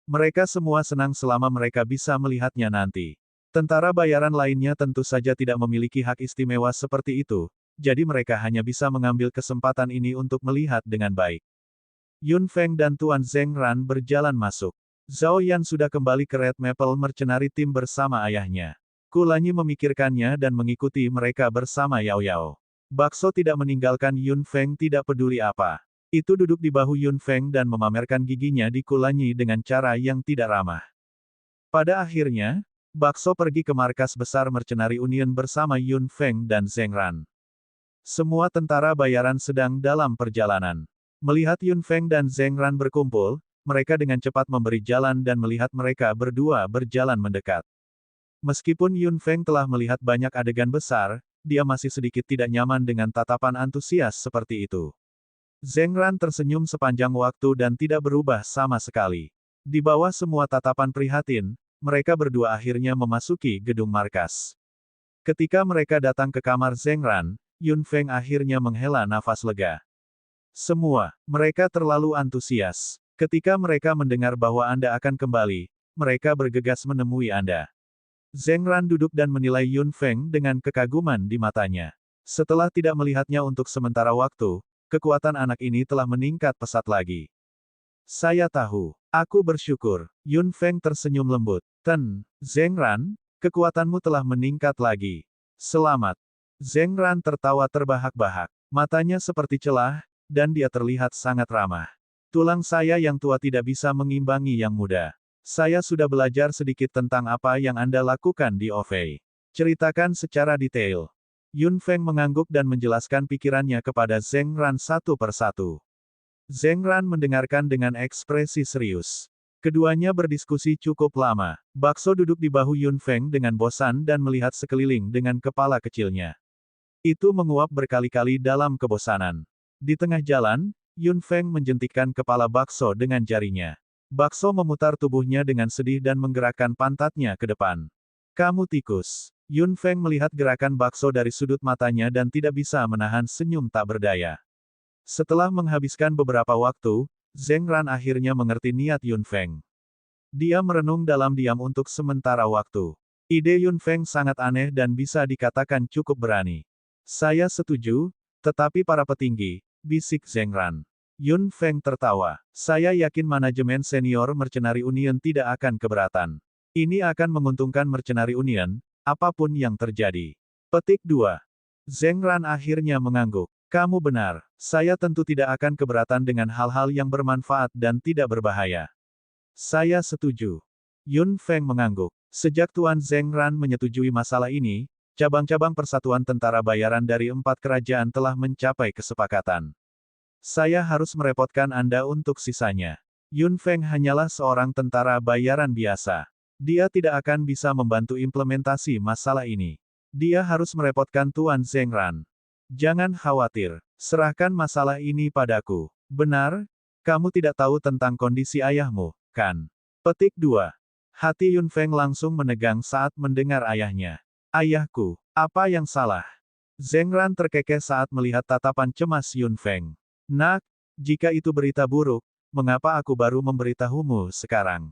Mereka semua senang selama mereka bisa melihatnya nanti. Tentara bayaran lainnya tentu saja tidak memiliki hak istimewa seperti itu, jadi mereka hanya bisa mengambil kesempatan ini untuk melihat dengan baik. Yun Feng dan Tuan Zheng Ran berjalan masuk. Zhao Yan sudah kembali ke Red Maple Mercenary Team bersama ayahnya. Kulanyi memikirkannya dan mengikuti mereka bersama Yao Yao. Bakso tidak meninggalkan Yun Feng tidak peduli apa. Itu duduk di bahu Yun Feng dan memamerkan giginya di Kulanyi dengan cara yang tidak ramah. Pada akhirnya, Bakso pergi ke markas besar Mercenary Union bersama Yun Feng dan Zheng Ran. Semua tentara bayaran sedang dalam perjalanan. Melihat Yun Feng dan Zheng Ran berkumpul, mereka dengan cepat memberi jalan dan melihat mereka berdua berjalan mendekat. Meskipun Yun Feng telah melihat banyak adegan besar, dia masih sedikit tidak nyaman dengan tatapan antusias seperti itu. Zheng Ran tersenyum sepanjang waktu dan tidak berubah sama sekali. Di bawah semua tatapan prihatin, mereka berdua akhirnya memasuki gedung markas. Ketika mereka datang ke kamar Zheng Ran, Yun Feng akhirnya menghela nafas lega. Semua, mereka terlalu antusias. Ketika mereka mendengar bahwa Anda akan kembali, mereka bergegas menemui Anda. Zheng Ran duduk dan menilai Yun Feng dengan kekaguman di matanya. Setelah tidak melihatnya untuk sementara waktu, kekuatan anak ini telah meningkat pesat lagi. Saya tahu. Aku bersyukur. Yun Feng tersenyum lembut. Zheng Ran, kekuatanmu telah meningkat lagi. Selamat. Zheng Ran tertawa terbahak-bahak. Matanya seperti celah, dan dia terlihat sangat ramah. Tulang saya yang tua tidak bisa mengimbangi yang muda. Saya sudah belajar sedikit tentang apa yang Anda lakukan di Ovei. Ceritakan secara detail. Yun Feng mengangguk dan menjelaskan pikirannya kepada Zheng Ran satu persatu. Zheng Ran mendengarkan dengan ekspresi serius. Keduanya berdiskusi cukup lama. Bakso duduk di bahu Yun Feng dengan bosan dan melihat sekeliling dengan kepala kecilnya. Itu menguap berkali-kali dalam kebosanan. Di tengah jalan, Yun Feng menjentikkan kepala Bakso dengan jarinya. Bakso memutar tubuhnya dengan sedih dan menggerakkan pantatnya ke depan. Kamu tikus. Yun Feng melihat gerakan Bakso dari sudut matanya dan tidak bisa menahan senyum tak berdaya. Setelah menghabiskan beberapa waktu, Zheng Ran akhirnya mengerti niat Yun Feng. Dia merenung dalam diam untuk sementara waktu. Ide Yun Feng sangat aneh dan bisa dikatakan cukup berani. Saya setuju, Tetapi para petinggi, bisik Zheng Ran. Yun Feng tertawa. Saya yakin manajemen senior Mercenary Union tidak akan keberatan. Ini akan menguntungkan Mercenary Union, apapun yang terjadi. Petik 2. Zheng Ran akhirnya mengangguk. Kamu benar, saya tentu tidak akan keberatan dengan hal-hal yang bermanfaat dan tidak berbahaya. Saya setuju. Yun Feng mengangguk. Sejak Tuan Zheng Ran menyetujui masalah ini, cabang-cabang persatuan tentara bayaran dari 4 kerajaan telah mencapai kesepakatan. Saya harus merepotkan Anda untuk sisanya. Yun Feng hanyalah seorang tentara bayaran biasa. Dia tidak akan bisa membantu implementasi masalah ini. Dia harus merepotkan Tuan Zheng Ran. Jangan khawatir, serahkan masalah ini padaku. Benar, kamu tidak tahu tentang kondisi ayahmu, kan? Petik 2. Hati Yun Feng langsung menegang saat mendengar ayahnya. Ayahku, apa yang salah? Zheng Ran terkekeh saat melihat tatapan cemas Yun Feng. Nak, jika itu berita buruk, mengapa aku baru memberitahumu sekarang?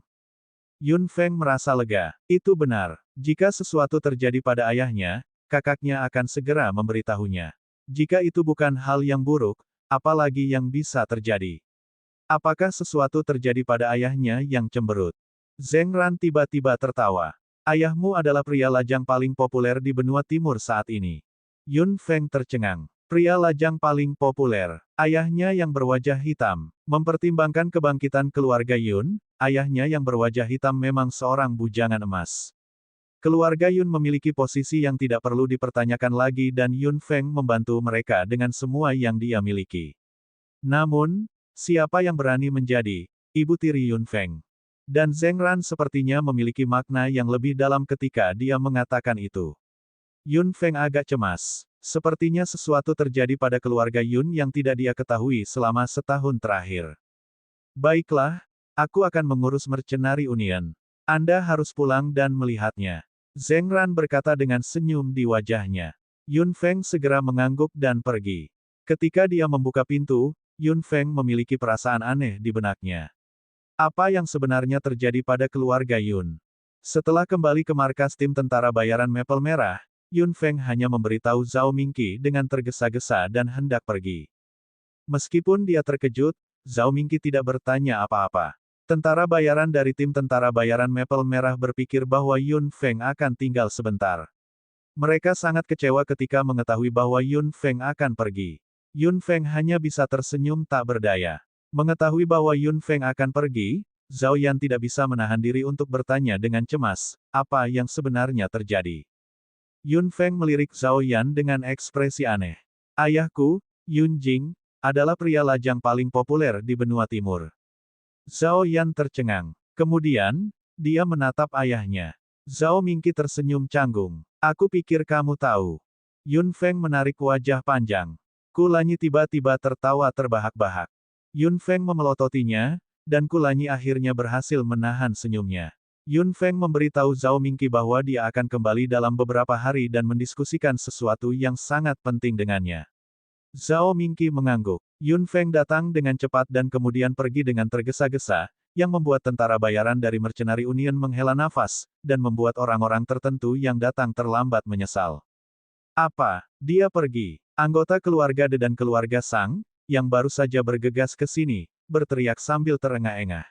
Yun Feng merasa lega. Itu benar. Jika sesuatu terjadi pada ayahnya, kakaknya akan segera memberitahunya. Jika itu bukan hal yang buruk, apalagi yang bisa terjadi? Apakah sesuatu terjadi pada ayahnya yang cemberut? Zheng Ran tiba-tiba tertawa. Ayahmu adalah pria lajang paling populer di benua timur saat ini. Yun Feng tercengang. Pria lajang paling populer. Ayahnya yang berwajah hitam. Mempertimbangkan kebangkitan keluarga Yun, ayahnya yang berwajah hitam memang seorang bujangan emas. Keluarga Yun memiliki posisi yang tidak perlu dipertanyakan lagi dan Yun Feng membantu mereka dengan semua yang dia miliki. Namun, siapa yang berani menjadi ibu tiri Yun Feng? Dan Zheng Ran sepertinya memiliki makna yang lebih dalam ketika dia mengatakan itu. Yun Feng agak cemas. Sepertinya sesuatu terjadi pada keluarga Yun yang tidak dia ketahui selama setahun terakhir. Baiklah, aku akan mengurus Mercenary Union. Anda harus pulang dan melihatnya. Zheng Ran berkata dengan senyum di wajahnya. Yun Feng segera mengangguk dan pergi. Ketika dia membuka pintu, Yun Feng memiliki perasaan aneh di benaknya. Apa yang sebenarnya terjadi pada keluarga Yun? Setelah kembali ke markas tim tentara bayaran Maple Merah, Yun Feng hanya memberitahu Zhao Mingqi dengan tergesa-gesa dan hendak pergi. Meskipun dia terkejut, Zhao Mingqi tidak bertanya apa-apa. Tentara bayaran dari tim tentara bayaran Maple Merah berpikir bahwa Yun Feng akan tinggal sebentar. Mereka sangat kecewa ketika mengetahui bahwa Yun Feng akan pergi. Yun Feng hanya bisa tersenyum tak berdaya. Mengetahui bahwa Yun Feng akan pergi, Zhao Yan tidak bisa menahan diri untuk bertanya dengan cemas, apa yang sebenarnya terjadi. Yun Feng melirik Zhao Yan dengan ekspresi aneh. Ayahku, Yun Jing, adalah pria lajang paling populer di benua timur. Zhao Yan tercengang. Kemudian, dia menatap ayahnya. Zhao Mingqi tersenyum canggung. Aku pikir kamu tahu. Yun Feng menarik wajah panjang. Kulanyi tiba-tiba tertawa terbahak-bahak. Yun Feng memelototinya, dan Kulanyi akhirnya berhasil menahan senyumnya. Yun Feng memberitahu Zhao Mingqi bahwa dia akan kembali dalam beberapa hari dan mendiskusikan sesuatu yang sangat penting dengannya. Zhao Mingqi mengangguk. Yun Feng datang dengan cepat dan kemudian pergi dengan tergesa-gesa, yang membuat tentara bayaran dari Mercenary Union menghela nafas, dan membuat orang-orang tertentu yang datang terlambat menyesal. Apa? Dia pergi. Anggota keluarga De dan keluarga Sang, yang baru saja bergegas ke sini, berteriak sambil terengah-engah.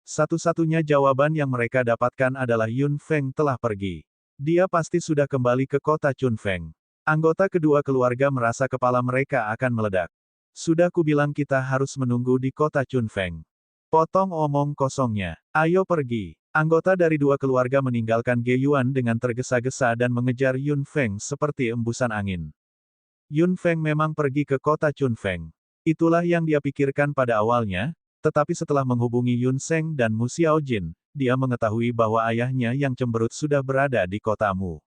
Satu-satunya jawaban yang mereka dapatkan adalah Yun Feng telah pergi. Dia pasti sudah kembali ke kota Chunfeng. Anggota kedua keluarga merasa kepala mereka akan meledak. Sudah kubilang kita harus menunggu di kota Chunfeng. Potong omong kosongnya. Ayo pergi. Anggota dari dua keluarga meninggalkan Ge Yuan dengan tergesa-gesa dan mengejar Yun Feng seperti embusan angin. Yun Feng memang pergi ke kota Chunfeng. Itulah yang dia pikirkan pada awalnya, tetapi setelah menghubungi Yun Sheng dan Mu Xiaojin, dia mengetahui bahwa ayahnya yang cemberut sudah berada di kotamu.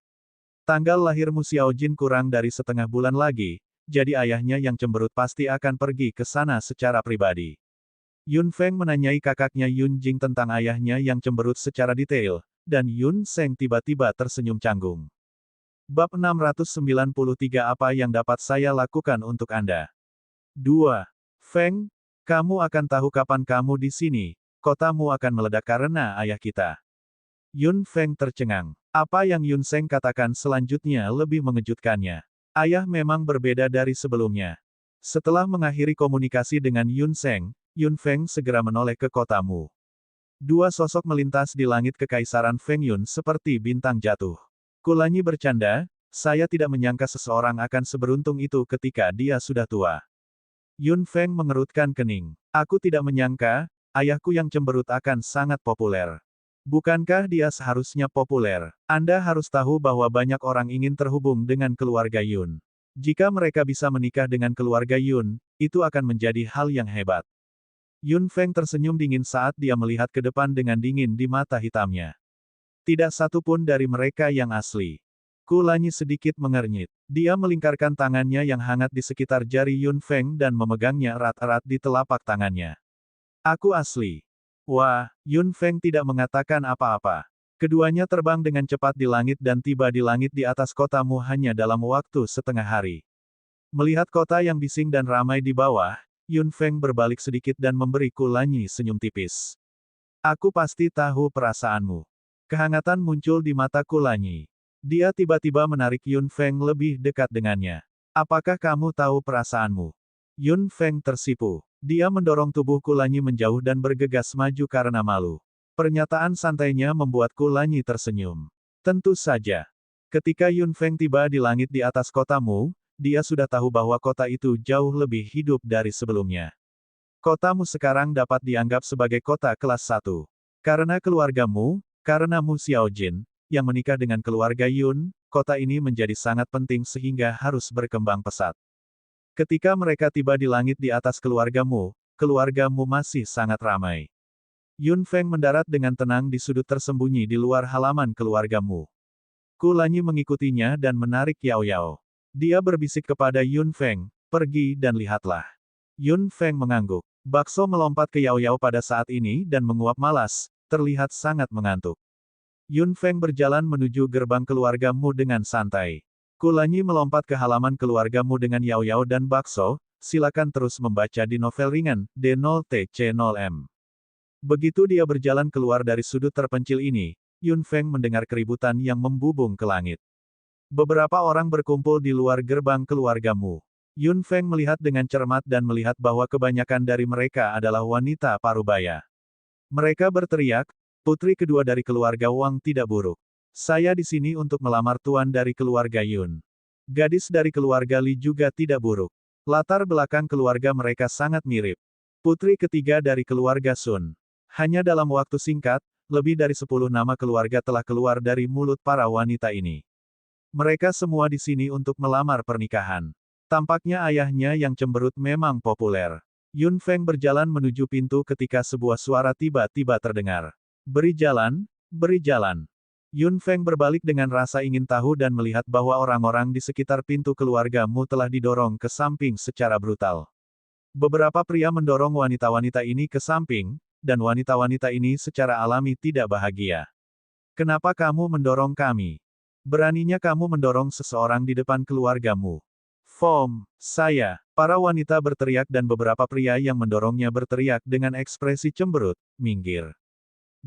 Tanggal lahir Mu Xiaojin kurang dari setengah bulan lagi, jadi ayahnya yang cemberut pasti akan pergi ke sana secara pribadi. Yun Feng menanyai kakaknya Yun Jing tentang ayahnya yang cemberut secara detail, dan Yun Sheng tiba-tiba tersenyum canggung. Bab 693 Apa yang dapat saya lakukan untuk Anda? 2. Feng, kamu akan tahu kapan kamu di sini, kotamu akan meledak karena ayah kita. Yun Feng tercengang. Apa yang Yun Sheng katakan selanjutnya lebih mengejutkannya. Ayah memang berbeda dari sebelumnya. Setelah mengakhiri komunikasi dengan Yun Seng, Yun Feng segera menoleh ke kota Mu. Dua sosok melintas di langit kekaisaran Feng Yun seperti bintang jatuh. Kulanyi bercanda, saya tidak menyangka seseorang akan seberuntung itu ketika dia sudah tua. Yun Feng mengerutkan kening. Aku tidak menyangka, ayahku yang cemberut akan sangat populer. Bukankah dia seharusnya populer? Anda harus tahu bahwa banyak orang ingin terhubung dengan keluarga Yun. Jika mereka bisa menikah dengan keluarga Yun, itu akan menjadi hal yang hebat. Yun Feng tersenyum dingin saat dia melihat ke depan dengan dingin di mata hitamnya. Tidak satu pun dari mereka yang asli. Kulanyi sedikit mengernyit. Dia melingkarkan tangannya yang hangat di sekitar jari Yun Feng dan memegangnya erat-erat di telapak tangannya. Aku asli. Wah, Yun Feng tidak mengatakan apa-apa. Keduanya terbang dengan cepat di langit dan tiba di langit di atas kotamu hanya dalam waktu setengah hari. Melihat kota yang bising dan ramai di bawah, Yun Feng berbalik sedikit dan memberi Kulanyi senyum tipis. Aku pasti tahu perasaanmu. Kehangatan muncul di mata Kulanyi. Dia tiba-tiba menarik Yun Feng lebih dekat dengannya. Apakah kamu tahu perasaanmu? Yun Feng tersipu. Dia mendorong tubuh Kulanyi menjauh dan bergegas maju karena malu. Pernyataan santainya membuat Kulanyi tersenyum. Tentu saja. Ketika Yun Feng tiba di langit di atas kotamu, dia sudah tahu bahwa kota itu jauh lebih hidup dari sebelumnya. Kotamu sekarang dapat dianggap sebagai kota kelas 1. Karena keluargamu, karena Mu Xiaojin, yang menikah dengan keluarga Yun, kota ini menjadi sangat penting sehingga harus berkembang pesat. Ketika mereka tiba di langit di atas keluargamu masih sangat ramai. Yun Feng mendarat dengan tenang di sudut tersembunyi di luar halaman keluargamu. Kulanyi mengikutinya dan menarik Yao Yao. Dia berbisik kepada Yun Feng, pergi dan lihatlah. Yun Feng mengangguk. Bakso melompat ke Yao Yao pada saat ini dan menguap malas, terlihat sangat mengantuk. Yun Feng berjalan menuju gerbang keluargamu dengan santai. Kulanyi melompat ke halaman keluargamu dengan Yao Yao dan Bakso, silakan terus membaca di novel ringan, D0TC0M. Begitu dia berjalan keluar dari sudut terpencil ini, Yun Feng mendengar keributan yang membubung ke langit. Beberapa orang berkumpul di luar gerbang keluargamu. Yun Feng melihat dengan cermat dan melihat bahwa kebanyakan dari mereka adalah wanita parubaya. Mereka berteriak, putri kedua dari keluarga Wang tidak buruk. Saya di sini untuk melamar tuan dari keluarga Yun. Gadis dari keluarga Li juga tidak buruk. Latar belakang keluarga mereka sangat mirip. Putri ketiga dari keluarga Sun. Hanya dalam waktu singkat, lebih dari 10 nama keluarga telah keluar dari mulut para wanita ini. Mereka semua di sini untuk melamar pernikahan. Tampaknya ayahnya yang cemberut memang populer. Yun Feng berjalan menuju pintu ketika sebuah suara tiba-tiba terdengar. Beri jalan, beri jalan. Yun Feng berbalik dengan rasa ingin tahu dan melihat bahwa orang-orang di sekitar pintu keluargamu telah didorong ke samping secara brutal. Beberapa pria mendorong wanita-wanita ini ke samping, dan wanita-wanita ini secara alami tidak bahagia. Kenapa kamu mendorong kami? Beraninya kamu mendorong seseorang di depan keluargamu. Fom, saya. Para wanita berteriak dan beberapa pria yang mendorongnya berteriak dengan ekspresi cemberut, minggir.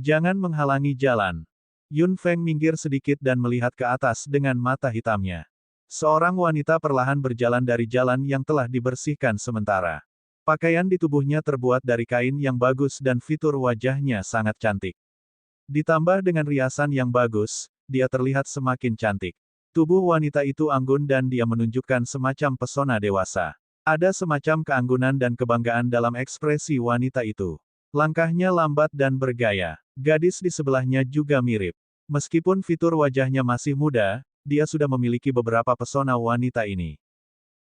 Jangan menghalangi jalan. Yun Feng minggir sedikit dan melihat ke atas dengan mata hitamnya. Seorang wanita perlahan berjalan dari jalan yang telah dibersihkan sementara. Pakaian di tubuhnya terbuat dari kain yang bagus dan fitur wajahnya sangat cantik. Ditambah dengan riasan yang bagus, dia terlihat semakin cantik. Tubuh wanita itu anggun dan dia menunjukkan semacam pesona dewasa. Ada semacam keanggunan dan kebanggaan dalam ekspresi wanita itu. Langkahnya lambat dan bergaya. Gadis di sebelahnya juga mirip. Meskipun fitur wajahnya masih muda, dia sudah memiliki beberapa pesona wanita ini.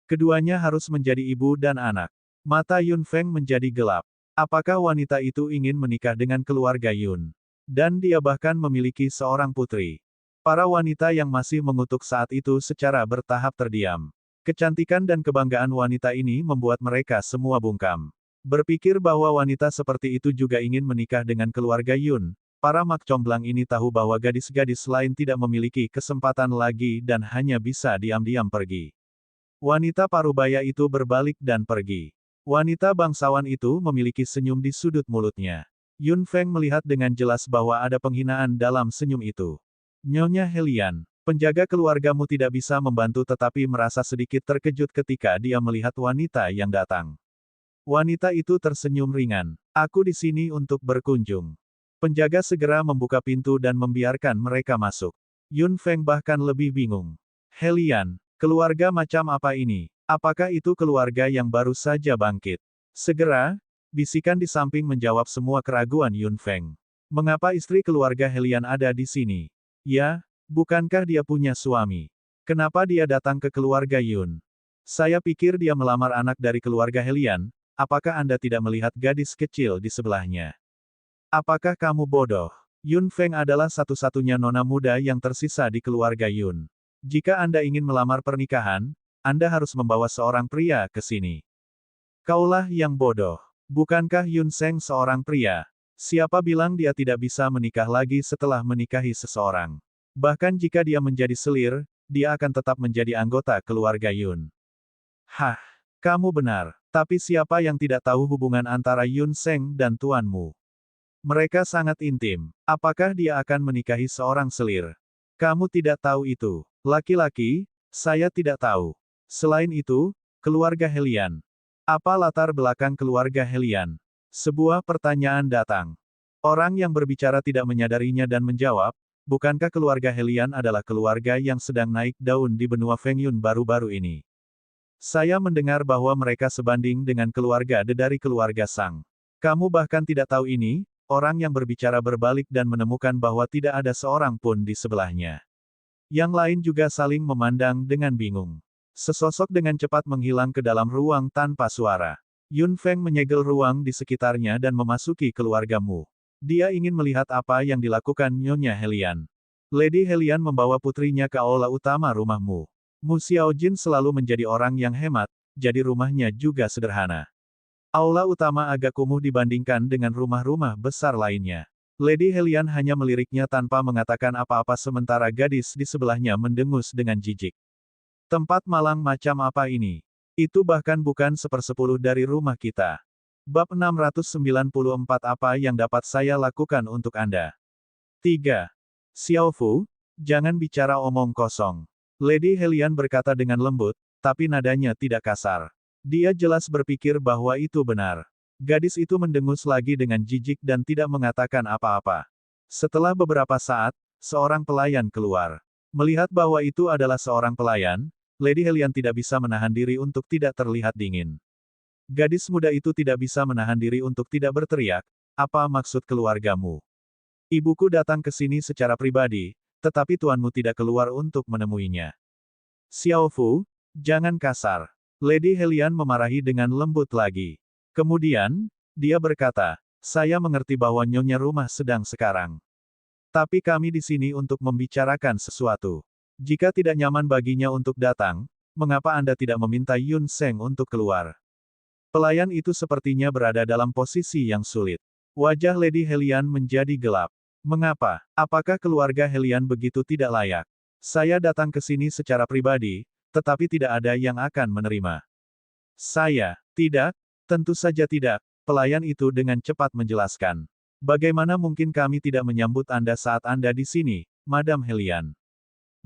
Keduanya harus menjadi ibu dan anak. Mata Yun Feng menjadi gelap. Apakah wanita itu ingin menikah dengan keluarga Yun? Dan dia bahkan memiliki seorang putri. Para wanita yang masih mengutuk saat itu secara bertahap terdiam. Kecantikan dan kebanggaan wanita ini membuat mereka semua bungkam. Berpikir bahwa wanita seperti itu juga ingin menikah dengan keluarga Yun, para mak comblang ini tahu bahwa gadis-gadis lain tidak memiliki kesempatan lagi dan hanya bisa diam-diam pergi. Wanita parubaya itu berbalik dan pergi. Wanita bangsawan itu memiliki senyum di sudut mulutnya. Yun Feng melihat dengan jelas bahwa ada penghinaan dalam senyum itu. Nyonya Helian. Penjaga keluargamu tidak bisa membantu tetapi merasa sedikit terkejut ketika dia melihat wanita yang datang. Wanita itu tersenyum ringan. Aku di sini untuk berkunjung. Penjaga segera membuka pintu dan membiarkan mereka masuk. Yun Feng bahkan lebih bingung. Helian, keluarga macam apa ini? Apakah itu keluarga yang baru saja bangkit? Segera, bisikan di samping menjawab semua keraguan Yun Feng. Mengapa istri keluarga Helian ada di sini? Ya, bukankah dia punya suami? Kenapa dia datang ke keluarga Yun? Saya pikir dia melamar anak dari keluarga Helian, apakah Anda tidak melihat gadis kecil di sebelahnya? Apakah kamu bodoh? Yun Feng adalah satu-satunya nona muda yang tersisa di keluarga Yun. Jika Anda ingin melamar pernikahan, Anda harus membawa seorang pria ke sini. Kaulah yang bodoh. Bukankah Yun Feng seorang pria? Siapa bilang dia tidak bisa menikah lagi setelah menikahi seseorang? Bahkan jika dia menjadi selir, dia akan tetap menjadi anggota keluarga Yun. Hah, kamu benar. Tapi siapa yang tidak tahu hubungan antara Yun Feng dan tuanmu? Mereka sangat intim. Apakah dia akan menikahi seorang selir? Kamu tidak tahu itu. Laki-laki, saya tidak tahu. Selain itu, keluarga Helian. Apa latar belakang keluarga Helian? Sebuah pertanyaan datang. Orang yang berbicara tidak menyadarinya dan menjawab, bukankah keluarga Helian adalah keluarga yang sedang naik daun di benua Fengyun baru-baru ini? Saya mendengar bahwa mereka sebanding dengan keluarga dari keluarga Sang. Kamu bahkan tidak tahu ini, orang yang berbicara berbalik dan menemukan bahwa tidak ada seorang pun di sebelahnya. Yang lain juga saling memandang dengan bingung. Sesosok dengan cepat menghilang ke dalam ruang tanpa suara. Yun Feng menyegel ruang di sekitarnya dan memasuki keluargamu. Dia ingin melihat apa yang dilakukan Nyonya Helian. Lady Helian membawa putrinya ke aula utama rumahmu. Mu Xiaojin selalu menjadi orang yang hemat, jadi rumahnya juga sederhana. Aula utama agak kumuh dibandingkan dengan rumah-rumah besar lainnya. Lady Helian hanya meliriknya tanpa mengatakan apa-apa sementara gadis di sebelahnya mendengus dengan jijik. Tempat malang macam apa ini? Itu bahkan bukan sepersepuluh dari rumah kita. Bab 694 Apa yang dapat saya lakukan untuk Anda? 3. Xiao Fu, jangan bicara omong kosong. Lady Helian berkata dengan lembut, tapi nadanya tidak kasar. Dia jelas berpikir bahwa itu benar. Gadis itu mendengus lagi dengan jijik dan tidak mengatakan apa-apa. Setelah beberapa saat, seorang pelayan keluar. Melihat bahwa itu adalah seorang pelayan, Lady Helian tidak bisa menahan diri untuk tidak terlihat dingin. Gadis muda itu tidak bisa menahan diri untuk tidak berteriak, apa maksud keluargamu? Ibuku datang ke sini secara pribadi, tetapi tuanmu tidak keluar untuk menemuinya. Xiao Fu, jangan kasar. Lady Helian memarahi dengan lembut lagi. Kemudian, dia berkata, saya mengerti bahwa nyonya rumah sedang sekarang. Tapi kami di sini untuk membicarakan sesuatu. Jika tidak nyaman baginya untuk datang, mengapa Anda tidak meminta Yun Feng untuk keluar? Pelayan itu sepertinya berada dalam posisi yang sulit. Wajah Lady Helian menjadi gelap. Mengapa? Apakah keluarga Helian begitu tidak layak? Saya datang ke sini secara pribadi, tetapi tidak ada yang akan menerima. Saya, tidak, tentu saja tidak, pelayan itu dengan cepat menjelaskan. Bagaimana mungkin kami tidak menyambut Anda saat Anda di sini, Madam Helian?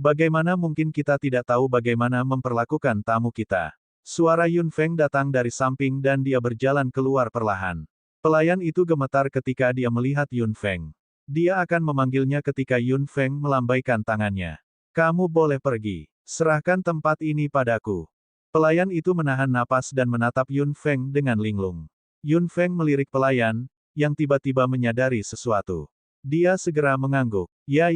Bagaimana mungkin kita tidak tahu bagaimana memperlakukan tamu kita? Suara Yun Feng datang dari samping dan dia berjalan keluar perlahan. Pelayan itu gemetar ketika dia melihat Yun Feng. Dia akan memanggilnya ketika Yun Feng melambaikan tangannya. Kamu boleh pergi. Serahkan tempat ini padaku. Pelayan itu menahan napas dan menatap Yun Feng dengan linglung. Yun Feng melirik pelayan, yang tiba-tiba menyadari sesuatu. Dia segera mengangguk. Ya.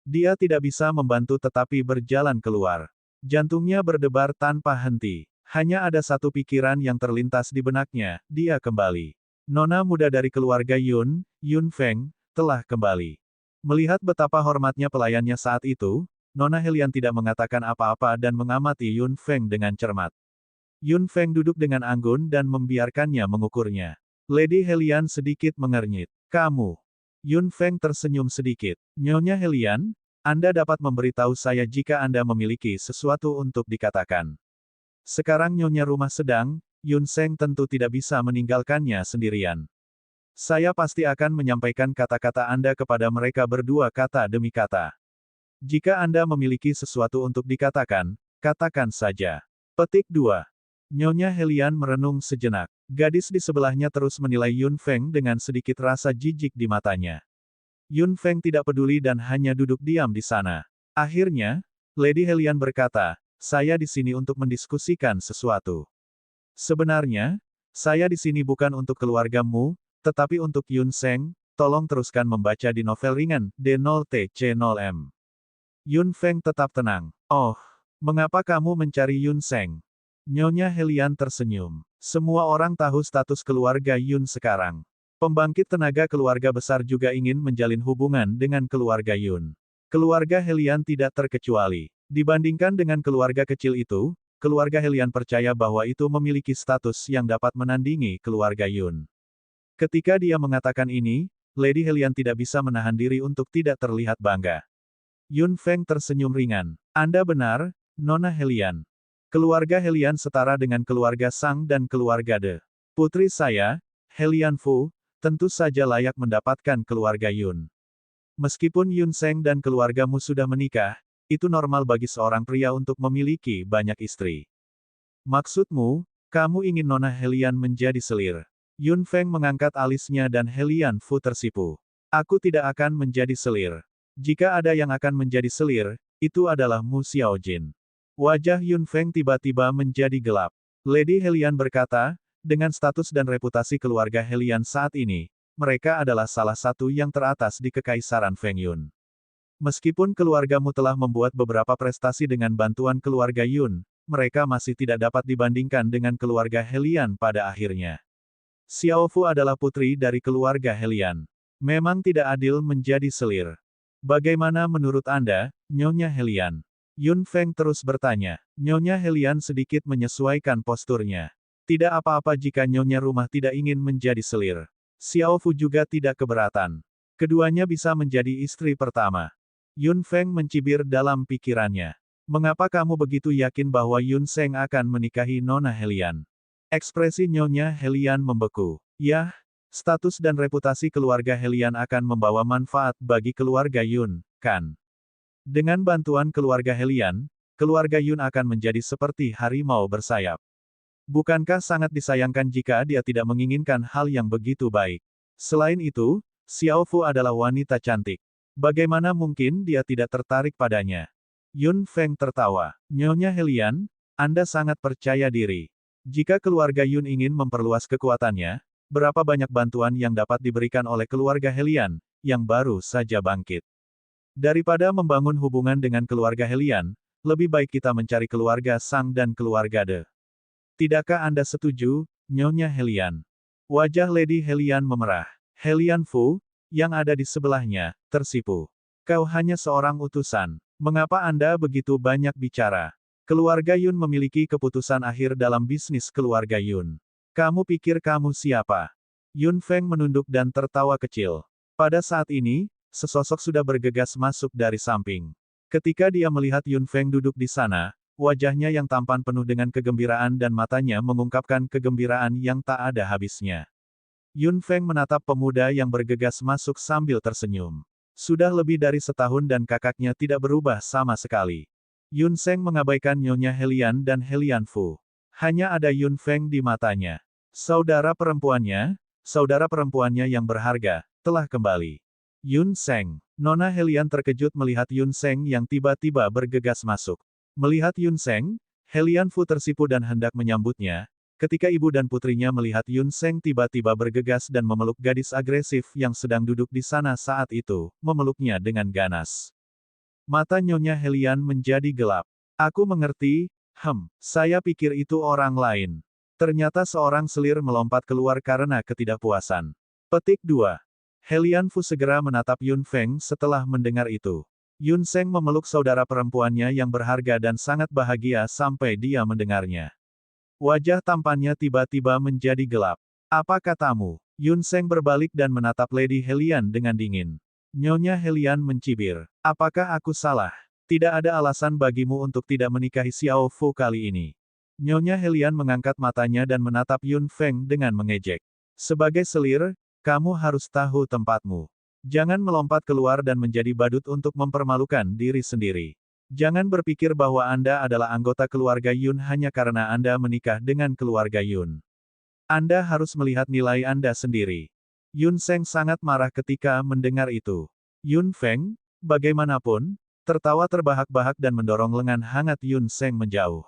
Dia tidak bisa membantu tetapi berjalan keluar. Jantungnya berdebar tanpa henti. Hanya ada satu pikiran yang terlintas di benaknya, dia kembali. Nona muda dari keluarga Yun, Yun Feng, telah kembali. Melihat betapa hormatnya pelayannya saat itu, Nona Helian tidak mengatakan apa-apa dan mengamati Yun Feng dengan cermat. Yun Feng duduk dengan anggun dan membiarkannya mengukurnya. Lady Helian sedikit mengernyit. Kamu. Yun Feng tersenyum sedikit. Nyonya Helian, Anda dapat memberitahu saya jika Anda memiliki sesuatu untuk dikatakan. Sekarang Nyonya rumah sedang, Yun Feng tentu tidak bisa meninggalkannya sendirian. Saya pasti akan menyampaikan kata-kata Anda kepada mereka berdua kata demi kata. Jika Anda memiliki sesuatu untuk dikatakan, katakan saja. Petik 2. Nyonya Helian merenung sejenak. Gadis di sebelahnya terus menilai Yun Feng dengan sedikit rasa jijik di matanya. Yun Feng tidak peduli dan hanya duduk diam di sana. Akhirnya, Lady Helian berkata, saya di sini untuk mendiskusikan sesuatu. Sebenarnya, saya di sini bukan untuk keluargamu, tetapi untuk Yun Seng. Tolong teruskan membaca di novel ringan, D0TC0M. Yun Feng tetap tenang. Oh, mengapa kamu mencari Yun Seng? Nyonya Helian tersenyum. Semua orang tahu status keluarga Yun sekarang. Pembangkit tenaga keluarga besar juga ingin menjalin hubungan dengan keluarga Yun. Keluarga Helian tidak terkecuali. Dibandingkan dengan keluarga kecil itu, keluarga Helian percaya bahwa itu memiliki status yang dapat menandingi keluarga Yun. Ketika dia mengatakan ini, Lady Helian tidak bisa menahan diri untuk tidak terlihat bangga. Yun Feng tersenyum ringan. Anda benar, Nona Helian. Keluarga Helian setara dengan keluarga Sang dan keluarga De. Putri saya, Helian Fu, tentu saja layak mendapatkan keluarga Yun. Meskipun Yun Seng dan keluargamu sudah menikah, itu normal bagi seorang pria untuk memiliki banyak istri. Maksudmu, kamu ingin Nona Helian menjadi selir? Yun Feng mengangkat alisnya dan Helian Fu tersipu. Aku tidak akan menjadi selir. Jika ada yang akan menjadi selir, itu adalah Mu Xiaojin. Wajah Yun Feng tiba-tiba menjadi gelap. Lady Helian berkata, dengan status dan reputasi keluarga Helian saat ini, mereka adalah salah satu yang teratas di Kekaisaran Feng Yun. Meskipun keluargamu telah membuat beberapa prestasi dengan bantuan keluarga Yun, mereka masih tidak dapat dibandingkan dengan keluarga Helian pada akhirnya. Xiao Fu adalah putri dari keluarga Helian. Memang tidak adil menjadi selir. Bagaimana menurut Anda, Nyonya Helian? Yun Feng terus bertanya. Nyonya Helian sedikit menyesuaikan posturnya. Tidak apa-apa jika Nyonya rumah tidak ingin menjadi selir. Xiao Fu juga tidak keberatan. Keduanya bisa menjadi istri pertama. Yun Feng mencibir dalam pikirannya. Mengapa kamu begitu yakin bahwa Yun Seng akan menikahi Nona Helian? Ekspresi Nyonya Helian membeku. Yah, status dan reputasi keluarga Helian akan membawa manfaat bagi keluarga Yun, kan? Dengan bantuan keluarga Helian, keluarga Yun akan menjadi seperti harimau bersayap. Bukankah sangat disayangkan jika dia tidak menginginkan hal yang begitu baik? Selain itu, Xiao Fu adalah wanita cantik. Bagaimana mungkin dia tidak tertarik padanya? Yun Feng tertawa. Nyonya Helian, Anda sangat percaya diri. Jika keluarga Yun ingin memperluas kekuatannya, berapa banyak bantuan yang dapat diberikan oleh keluarga Helian, yang baru saja bangkit. Daripada membangun hubungan dengan keluarga Helian, lebih baik kita mencari keluarga Sang dan keluarga De. Tidakkah Anda setuju, Nyonya Helian? Wajah Lady Helian memerah. Helian Fu, yang ada di sebelahnya, tersipu. Kau hanya seorang utusan. Mengapa Anda begitu banyak bicara? Keluarga Yun memiliki keputusan akhir dalam bisnis keluarga Yun. Kamu pikir kamu siapa? Yun Feng menunduk dan tertawa kecil. Pada saat ini, sesosok sudah bergegas masuk dari samping. Ketika dia melihat Yun Feng duduk di sana, wajahnya yang tampan penuh dengan kegembiraan dan matanya mengungkapkan kegembiraan yang tak ada habisnya. Yun Feng menatap pemuda yang bergegas masuk sambil tersenyum. Sudah lebih dari setahun dan kakaknya tidak berubah sama sekali. Yun Seng mengabaikan Nyonya Helian dan Helian Fu. Hanya ada Yun Feng di matanya. Saudara perempuannya yang berharga, telah kembali. Yun Seng. Nona Helian terkejut melihat Yun Seng yang tiba-tiba bergegas masuk. Melihat Yun Seng, Helian Fu tersipu dan hendak menyambutnya, ketika ibu dan putrinya melihat Yun Seng tiba-tiba bergegas dan memeluk gadis agresif yang sedang duduk di sana saat itu, memeluknya dengan ganas. Mata Nyonya Helian menjadi gelap. Aku mengerti, saya pikir itu orang lain. Ternyata seorang selir melompat keluar karena ketidakpuasan. Petik 2. Helian Fu segera menatap Yun Feng setelah mendengar itu. Yun Seng memeluk saudara perempuannya yang berharga dan sangat bahagia sampai dia mendengarnya. Wajah tampannya tiba-tiba menjadi gelap. Apa katamu? Yun Seng berbalik dan menatap Lady Helian dengan dingin. Nyonya Helian mencibir. Apakah aku salah? Tidak ada alasan bagimu untuk tidak menikahi Xiao Fu kali ini. Nyonya Helian mengangkat matanya dan menatap Yun Feng dengan mengejek. Sebagai selir, kamu harus tahu tempatmu. Jangan melompat keluar dan menjadi badut untuk mempermalukan diri sendiri. Jangan berpikir bahwa Anda adalah anggota keluarga Yun hanya karena Anda menikah dengan keluarga Yun. Anda harus melihat nilai Anda sendiri. Yun Seng sangat marah ketika mendengar itu. Yun Feng, bagaimanapun, tertawa terbahak-bahak dan mendorong lengan hangat Yun Seng menjauh.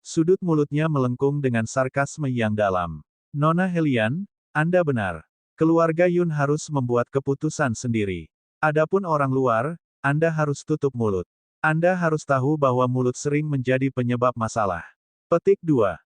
Sudut mulutnya melengkung dengan sarkasme yang dalam. Nona Helian, Anda benar. Keluarga Yun harus membuat keputusan sendiri. Adapun orang luar, Anda harus tutup mulut. Anda harus tahu bahwa mulut sering menjadi penyebab masalah. Petik 2.